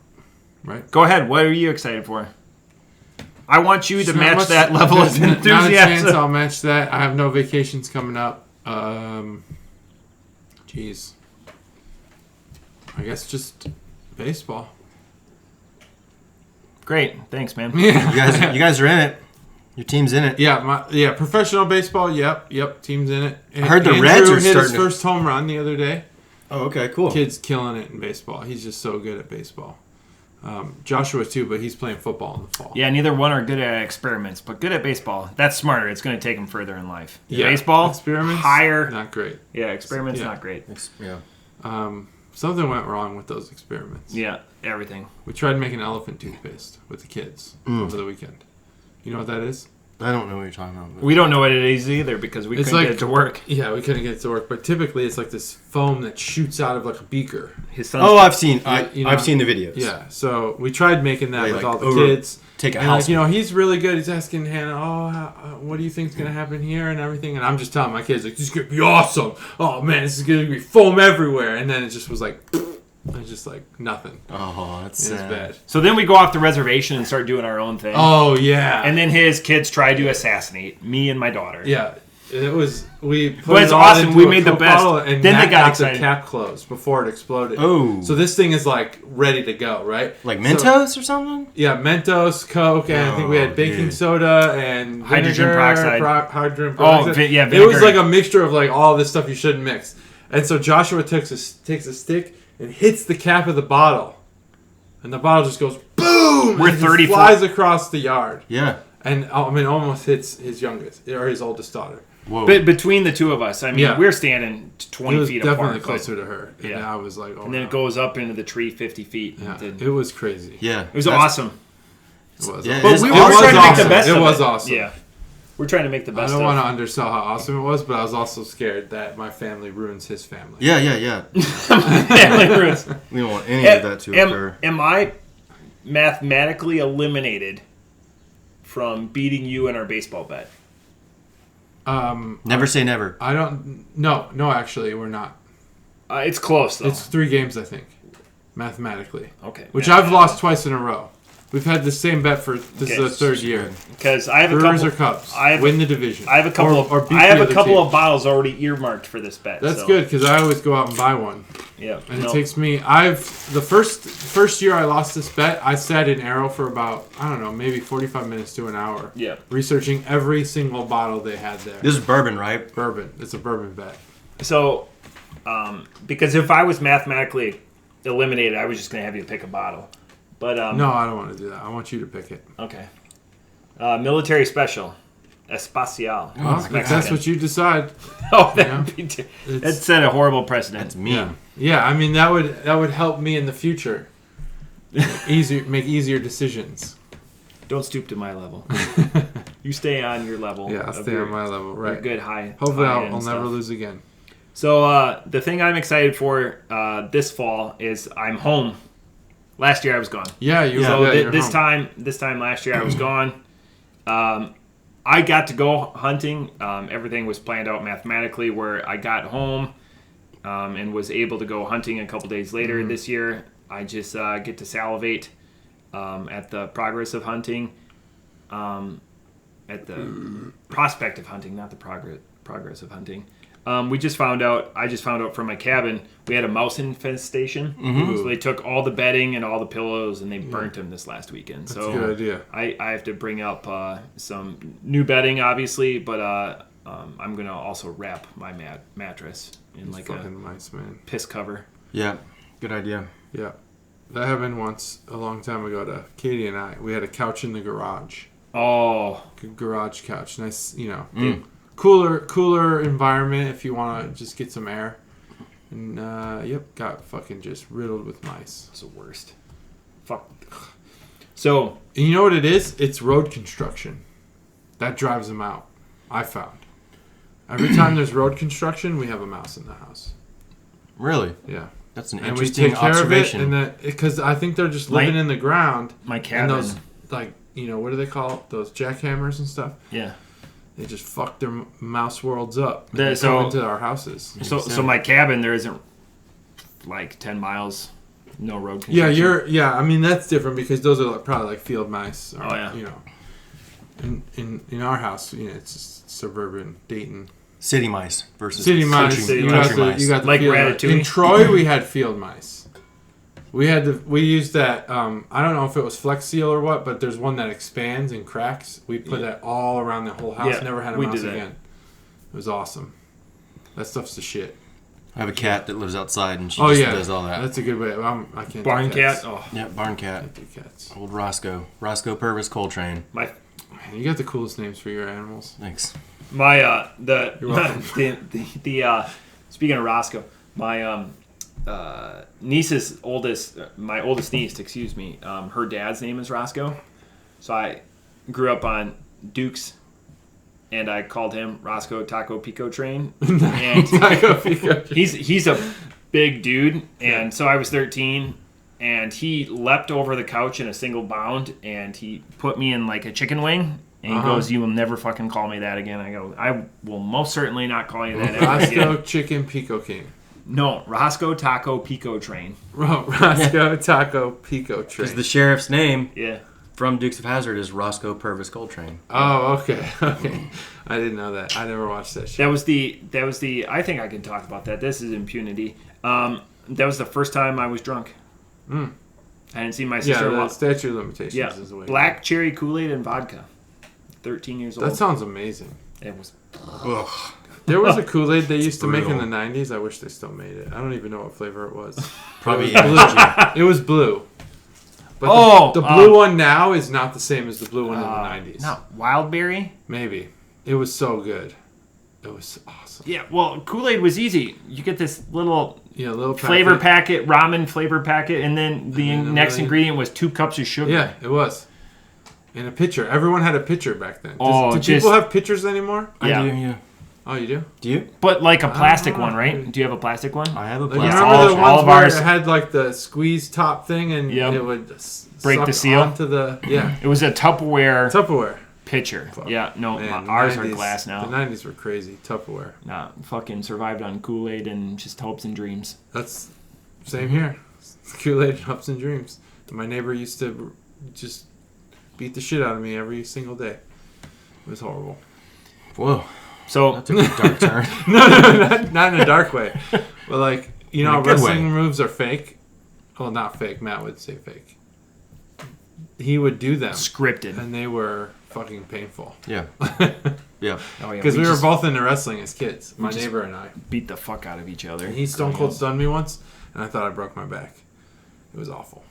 Right? Go ahead. What are you excited for? I want you to Not match much- that level of Not a chance enthusiasm. I'll match that. I have no vacations coming up. Jeez. I guess just baseball. Great. Thanks, man. Yeah. You guys are in it. Your team's in it. Yeah, professional baseball. Yep, team's in it. I heard the Andrew Reds are hit his starting to- first home run the other day. Oh, okay, cool. Kid's killing it in baseball. He's just so good at baseball. Joshua too, but he's playing football in the fall. Yeah, neither one are good at experiments, but good at baseball. That's smarter. It's going to take them further in life. Yeah. Baseball, Experiments, higher. not great. Yeah, experiments, Yeah. not great. Yeah. Something went wrong with those experiments. Yeah, everything. We tried making elephant toothpaste with the kids over the weekend. You know what that is? I don't know what you're talking about. We don't know what it is either because we It's couldn't like- get it to work. Yeah, we couldn't get it to work, but typically it's like this foam that shoots out of like a beaker. His son's Oh, I've seen. you know- I've seen the videos. Yeah, so we tried making that They, with like, all the over- kids. Take a And house. he's really good. He's asking Hannah, what do you think's going to happen here and everything? And I'm just telling my kids, like, this is going to be awesome. Oh, man, this is going to be foam everywhere. And then it just was like, it's just like nothing. Oh, that's It was sad. bad. So then we go off the reservation and start doing our own thing. Oh, yeah. And then his kids tried to assassinate me and my daughter. Yeah. It was, we put But it's it all awesome. into We a made the Coke best. bottle, and Then they Matt got the excited. cap closed before it exploded. Oh. So this thing is like ready to go, right? Like So- Mentos or something? Yeah, Mentos, Coke, and I think we had baking soda and Hydrogen vinegar, peroxide. hydrogen Oh, peroxide. yeah, It vinegar. was like a mixture of like all this stuff you shouldn't mix. And so Joshua takes a stick and hits the cap of the bottle, and the bottle just goes boom. We're and it 34 flies across the yard, Yeah. and almost hits his youngest or his oldest daughter. Whoa. But between the two of us, I mean, Yeah. we're standing He 20 was feet definitely apart. closer to her, and Yeah. I was like, oh. And then no. it goes up into the tree 50 feet. Yeah, It it was crazy. Yeah. was awesome. It was. Yeah, awesome. But is we were awesome. trying to make awesome. the best It of was it. awesome. Yeah. We're trying to make the I best don't of want it. to undersell how awesome it was, but I was also scared that my family ruins his family. Yeah. Family roots. We don't want any of that to occur. Am I mathematically eliminated from beating you in our baseball bet? Never say never. I don't. No, actually, we're not. It's close, though. It's 3 games, I think, mathematically. Okay. Which I've lost twice in a row. We've had the same bet for this is Okay. the 3rd year. Because I have a Brewers couple. or Cubs. I have win the division. I have a couple. Or beat I have the a other couple team. of bottles already earmarked for this bet. That's so, good because I always go out and buy one, Yeah. and no. it takes me. The first year I lost this bet, I sat in Arrow for about maybe 45 minutes to an hour. Yeah. Researching every single bottle they had there. This is bourbon, right? Bourbon. It's a bourbon bet. So, because if I was mathematically eliminated, I was just going to have you pick a bottle. But No, I don't want to do that. I want you to pick it. Okay. Military special, Espacial. Well, It's if Mexican. that's what you decide. Oh, Yeah. that set a horrible precedent. That's mean. Yeah. I mean that would help me in the future. Make easier decisions. Don't stoop to my level. You stay on your level. Yeah, I'll of stay your- on my level. your Right. good high. Hopefully, high-end I'll never stuff. lose again. So the thing I'm excited for this fall is I'm home. Last year I was gone. Yeah, you. So yeah, you're this home. time last year I was gone. I got to go hunting. Everything was planned out mathematically where I got home and was able to go hunting a couple days later this year. I just get to salivate at the progress of hunting, at the prospect of hunting, not the progress of hunting. I just found out from my cabin, we had a mouse infestation. So they took all the bedding and all the pillows and they burnt them this last weekend. That's So a good idea. I have to bring up some new bedding, obviously, but I'm going to also wrap my mattress in like a Fucking mice, man. piss cover. Yeah. Good idea. Yeah, that happened once a long time ago to Katie and I. We had a couch in the garage. Oh, Good garage couch. Nice, cooler environment if you want to just get some air. And got fucking just riddled with mice. it's the worst. Fuck. So, And you know what it is? It's road construction. That drives them out. I found. Every time there's road construction, we have a mouse in the house. Really? Yeah. That's an And we interesting take care observation. of it, and because I think they're just living in the ground. my And cabin. those like what do they call it? Those jackhammers and stuff. Yeah. They just fuck their mouse worlds up. They come into our houses. So my cabin, there isn't like 10 miles, no road Yeah, construction. I mean, that's different because those are probably like field mice. Or, Oh, yeah. In our house, it's just suburban Dayton. City mice versus City mice. country, You country got mice. the Like field mice. Ratatouille? In Troy, we had field mice. We used that. I don't know if it was Flex Seal or what, but there's one that expands and cracks. We put that all around the whole house. Yeah, Never had a we mouse did that. again. It was awesome. That stuff's the shit. I have a cat that lives outside, and she Oh just yeah, does all that. That's a good way. I can't. Barn do cats. cat. Oh, Yeah, barn I cat. can't do cats. Old Roscoe. Roscoe Purvis Coltrane. my Man, you got the coolest names for your animals. Thanks. my You're welcome. the speaking of Roscoe, my niece's oldest, my oldest niece, excuse me, her dad's name is Roscoe, so I grew up on Dukes, and I called him Roscoe Taco Pico Train, and Taco Pico. he's a big dude, and so I was 13. And he leapt over the couch in a single bound, and he put me in like a chicken wing. And he goes, "You will never fucking call me that again." I go, "I will most certainly not call you that ever Roscoe again." Chicken Pico King. No, Roscoe Taco Pico Train. Roscoe Taco Pico Train. Because the sheriff's name Yeah. from Dukes of Hazzard is Roscoe Purvis Coltrane. Oh, okay. I didn't know that. I never watched that shit. That was the. I think I can talk about that. This is impunity. That was the first time I was drunk. I didn't see my sister. Yeah, the statute of limitations Yeah, is the way. black cherry Kool-Aid and vodka. 13 years old. That sounds amazing. It was. Ugh. There was a Kool-Aid they used to make in brutal. the 90s. I wish they still made it. I don't even know what flavor it was. Probably It was energy. blue. It was blue. But the blue one now is not the same as the blue one in the 90s. Not Wildberry? Maybe. It was so good. It was awesome. Yeah, well, Kool-Aid was easy. You get this little Yeah, little flavor packet, ramen flavor packet, and then the And then next really- ingredient was 2 cups of sugar. Yeah, it was. In a pitcher. Everyone had a pitcher back then. Do Just- people have pitchers anymore? Yeah. I do, yeah. Oh, you do? Do you? But like a plastic know. one, right? Do you have a plastic one? I have a Like, you plastic. remember the all ones of where ours- it had like the squeeze top thing and Yep. it would Break the suck seal? onto the It was a Tupperware Tupperware. pitcher. Fuck. Yeah, no, Man, ours the are 90s glass now. The 90s were crazy. Tupperware. Nah, fucking survived on Kool-Aid and just hopes and dreams. That's same here. Kool-Aid, hopes and dreams. My neighbor used to just beat the shit out of me every single day. It was horrible. Whoa. So That took a dark turn. No, not in a dark way. But like, In a how good wrestling way. moves are fake. Well, not fake. Matt would say fake. He would do them, scripted. and they were fucking painful. Yeah. Yeah. Oh, yeah, Because we were just both into wrestling as kids. My just- neighbor and I. beat the fuck out of each other. And he stone growing cold up. stunned me once, and I thought I broke my back. It was awful.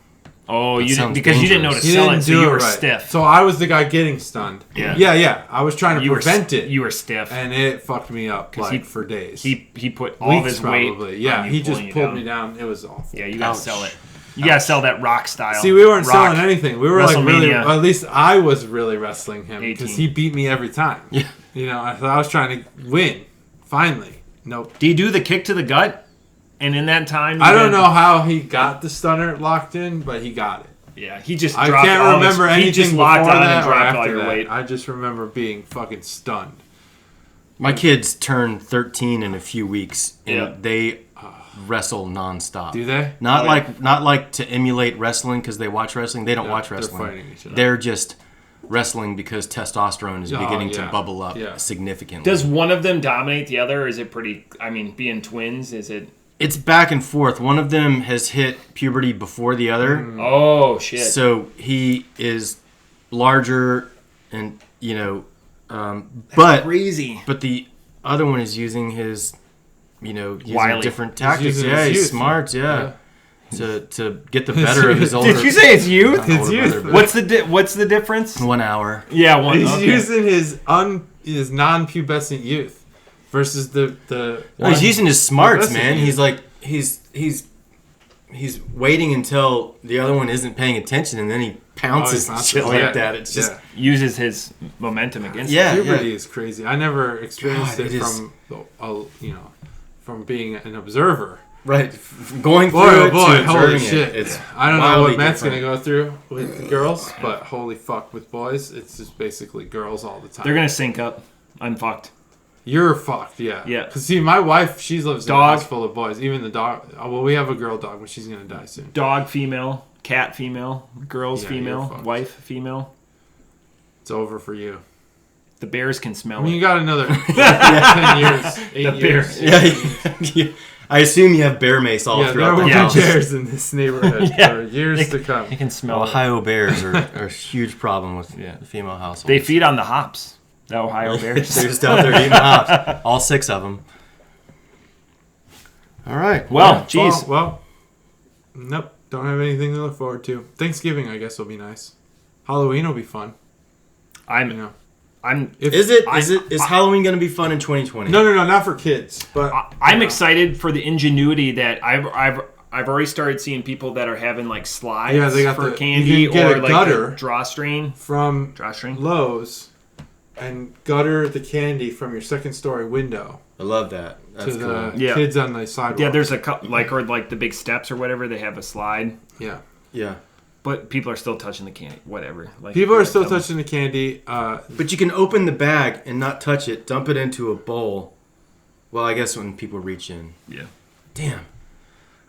Oh, That you didn't sounds because you didn't know to dangerous. He sell didn't it, so do you it were right. stiff. So I was the guy getting stunned. Yeah. Yeah. I was trying to you prevent were it, You were stiff. and it fucked me up 'Cause like he- for days. He put all of Weeks his weight. probably. Yeah, on you he just pulling you pulled down. me down. It was awful. Yeah, you gotta Ouch. sell it. You gotta sell that rock style. See, we weren't rock. selling anything. We were like really, WrestleMania. at least I was really wrestling him 18. because he beat me every time. Yeah. You know, I thought I was trying to win. Finally. Nope. Do you do the kick to the gut? And in that time, I don't know how he got the stunner locked in, but he got it. Yeah, he just. I dropped can't all his- remember He anything just before locked on that and or dropped all after your that. weight. I just remember being fucking stunned. My kids turn 13 in a few weeks, and Yeah. they wrestle nonstop. Do they? Not Oh, like to emulate wrestling because they watch wrestling. They don't Yeah, watch they're wrestling. fighting each other. They're just wrestling because testosterone is Oh, beginning yeah. to bubble up Yeah. significantly. Does one of them dominate the other? Or is it pretty? I mean, being twins, is it? It's back and forth. One of them has hit puberty before the other, Oh shit! so he is larger, and but Crazy. the other one is using his, using Wily. different tactics. using Yeah, his he's youth. smart. Yeah. To get the better of his older. Did you say it's youth? His older youth. brother, What's the difference? 1 hour? Yeah, one. He's okay. using his non-pubescent youth versus the No, he's using his smarts, Pubescent man. youth. He's like he's waiting until the other one isn't paying attention, and then he pounces and shit like Yeah. that. It's just Uses his momentum against. Yeah. Puberty is crazy. I never experienced God, it it is. from from being an observer. Right. Going through Boy, it boy, to holy observing shit. It's I don't know wildly what Matt's different. going to go through with the girls, but holy fuck, with boys, it's just basically girls all the time. They're gonna sync up. I'm fucked. You're fucked, yeah. Yeah. Because, see, my wife, she lives in a Dog. house full of boys. Even the dog. Oh, well, we have a girl dog, but she's going to die soon. Dog female, cat female, girls Yeah, you're female, fucked. wife female. It's over for you. The bears can smell I mean, it. you got another 10 years, 8 The years. Yeah. I assume you have bear mace all Yeah, there throughout will the be house. bears in this neighborhood for years to come. They can smell it. Ohio bears are a huge problem with Yeah. the female households. They feed on the hops. The Ohio bears. They're just out there eating hops. All 6 of them. All right. Well, geez. Well, nope. Don't have anything to look forward to. Thanksgiving, I guess, will be nice. Halloween will be fun. You know. Is Halloween going to be fun in 2020? No, not for kids. But I'm excited for the ingenuity that I've already started seeing people that are having like slides Yeah, they got for the- candy you can get or a like gutter the drawstring. from Drawstring. Lowe's and gutter the candy from your second story window I love that. That's to cool. the Yeah. kids on the sidewalk. Yeah, there's a like the big steps or whatever. They have a slide, Yeah. Yeah. but people are still touching the candy. Whatever. Like People are still touching the candy. But you can open the bag and not touch it, dump it into a bowl. Well, I guess when people reach in. Yeah. Damn.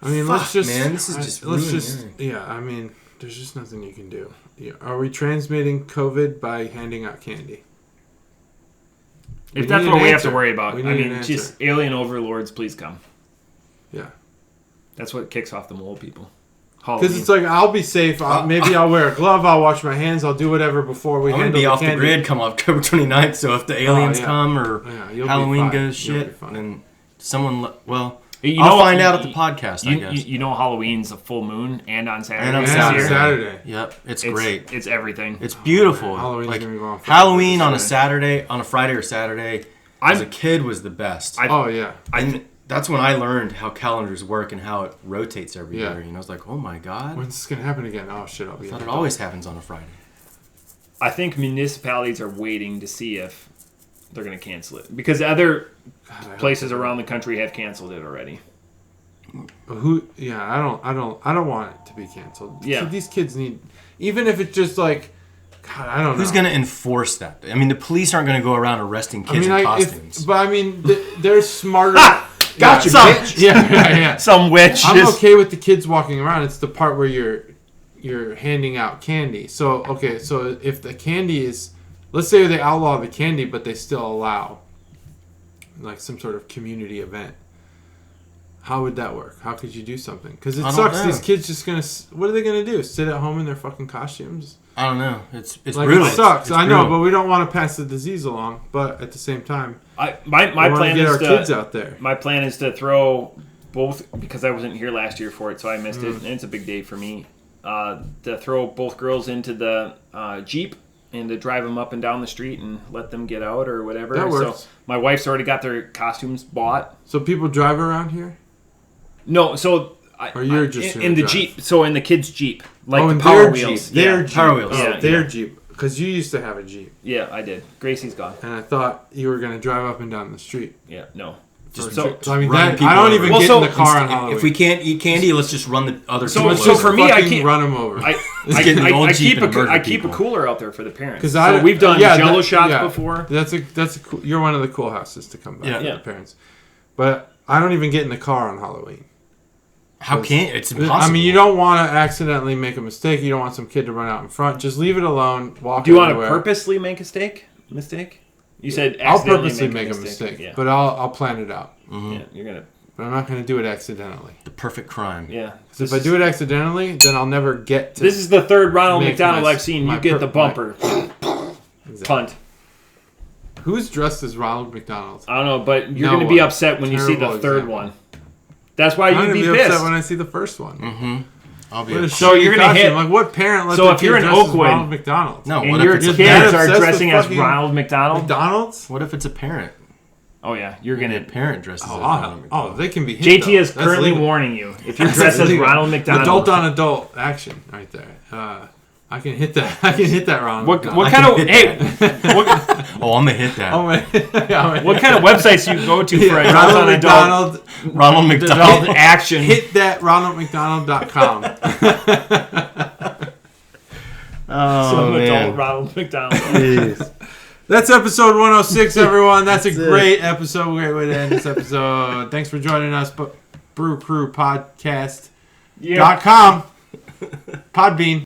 I mean, Fuck, let's just man, this is just let's ruining just everything. yeah. I mean, there's just nothing you can do. Yeah. Are we transmitting COVID by handing out candy? If We that's need what an we have to answer. worry about, We I need mean, an answer. just alien overlords, please come. Yeah. That's what kicks off the mole people. Because it's like, I'll be safe. Maybe I'll wear a glove. I'll wash my hands. I'll do whatever before we I'm going to handle be the off candy. the grid come October 29th, so if the aliens yeah. come or Yeah, you'll be Halloween fine. goes You'll be shit, fine. then someone... Well, You I'll know- find out at the podcast, I You, guess. you know Halloween's a full moon and on Saturday. And on Yeah, this on year. Saturday. Yep, it's great. It's everything. It's beautiful. Halloween's like gonna be going for Halloween on a Saturday. Saturday, on a Friday or Saturday, as a kid was the best. Oh, yeah. And that's when I learned how calendars work and how it rotates every Yeah. year. You know, I was like, oh my god, When's this going to happen again? Oh, shit. I'll be I thought an it always happens on a Friday. I think municipalities are waiting to see if they're going to cancel it because other adult. places around the country have canceled it already. Yeah, I don't want it to be canceled. Yeah. So these kids need, even if it's just like, God, I don't know. Who's going to enforce that? I mean, the police aren't going to go around arresting kids in costumes. but I mean, they're smarter. Gotcha, bitch. Yeah. Some witch. I'm just- okay with the kids walking around. It's the part where you're handing out candy. So if the candy is, let's say they outlaw the candy, but they still allow like some sort of community event. How would that work? How could you do something? Because it I don't sucks. know. These kids just gonna. What are they gonna do? Sit at home in their fucking costumes? I don't know. It's Like brutal. it sucks. It's I know, brutal. but we don't want to pass the disease along. But at the same time, my we want plan to get is our to kids out there. my plan is to throw both because I wasn't here last year for it, so I missed it. And it's a big day for me. To throw both girls into the Jeep and to drive them up and down the street and let them get out or whatever. That works. So my wife's already got their costumes bought. So people drive around here. No, so Or you're just in gonna the drive? Jeep. So in the kids' Jeep, like Oh, the in Power their Wheels. Jeep. Their Yeah. Jeep. Power Wheels. Oh, Yeah, their yeah. Jeep. Because you used to have a Jeep, Yeah, I did. Gracie's gone. and I thought you were gonna drive up and down the street. Yeah, no. Just So So I mean, run that, people I don't over. even Well, get so- in the car on Halloween. If we can't eat candy, let's just run the other So- two. Let's so just for me, I fucking can't- run them over. I get the old Jeep keep and murder I keep a people. cooler out there for the parents. Because So we've done Jello shots yeah. before. That's a cool, you're one of the cool houses to come by Yeah. for Yeah. the parents. But I don't even get in the car on Halloween. How can it's impossible? I mean, you don't want to accidentally make a mistake. You don't want some kid to run out in front. Just leave it alone. Walk. Do you want to everywhere. purposely make a mistake? You said I'll accidentally purposely make a mistake, Yeah. but I'll plan it out. Yeah, you're gonna. But I'm not going to do it accidentally. the perfect crime. Yeah. Because if I do it accidentally, then I'll never get to. This is the third Ronald Make McDonald my- I've seen. my You get the per- my- bumper. Exactly. Punt. Who's dressed as Ronald McDonald? I don't know, but you're No going to be one. upset when you see the Terrible third example. one. That's why I'm you'd going be to be upset pissed. when I see the first one. Mm-hmm. I'll be What a upset. So you're shitty gonna costume. hit- Like, what parent lets So their if you're kid in dress as Oakwood- Ronald McDonald? No, and what your if it's kids that are obsessed with dressing as fucking Ronald McDonald. McDonald's? what if it's a parent? Oh yeah, you're A gonna. parent dresses as Oh, Ronald McDonald. they can be hit, JT though. is That's currently legal. warning you if you're That's dressed as legal. Ronald McDonald. Adult on adult action right there. I can hit that. I can hit that Ronald. What McDonald. kind of hey? Oh, I'm gonna hit that. Oh, wait. Yeah, What kind of websites do you go to for adults Ronald on adult McDonald. Ronald McDonald. adult action? Hit that ronaldmcdonald.com. Some man. adult Ronald McDonald. Jeez. That's episode 106, everyone. That's a That's it. great episode. Great way to end this episode. Thanks for joining us. Brew Crew Podcast.com. Yeah. Podbean.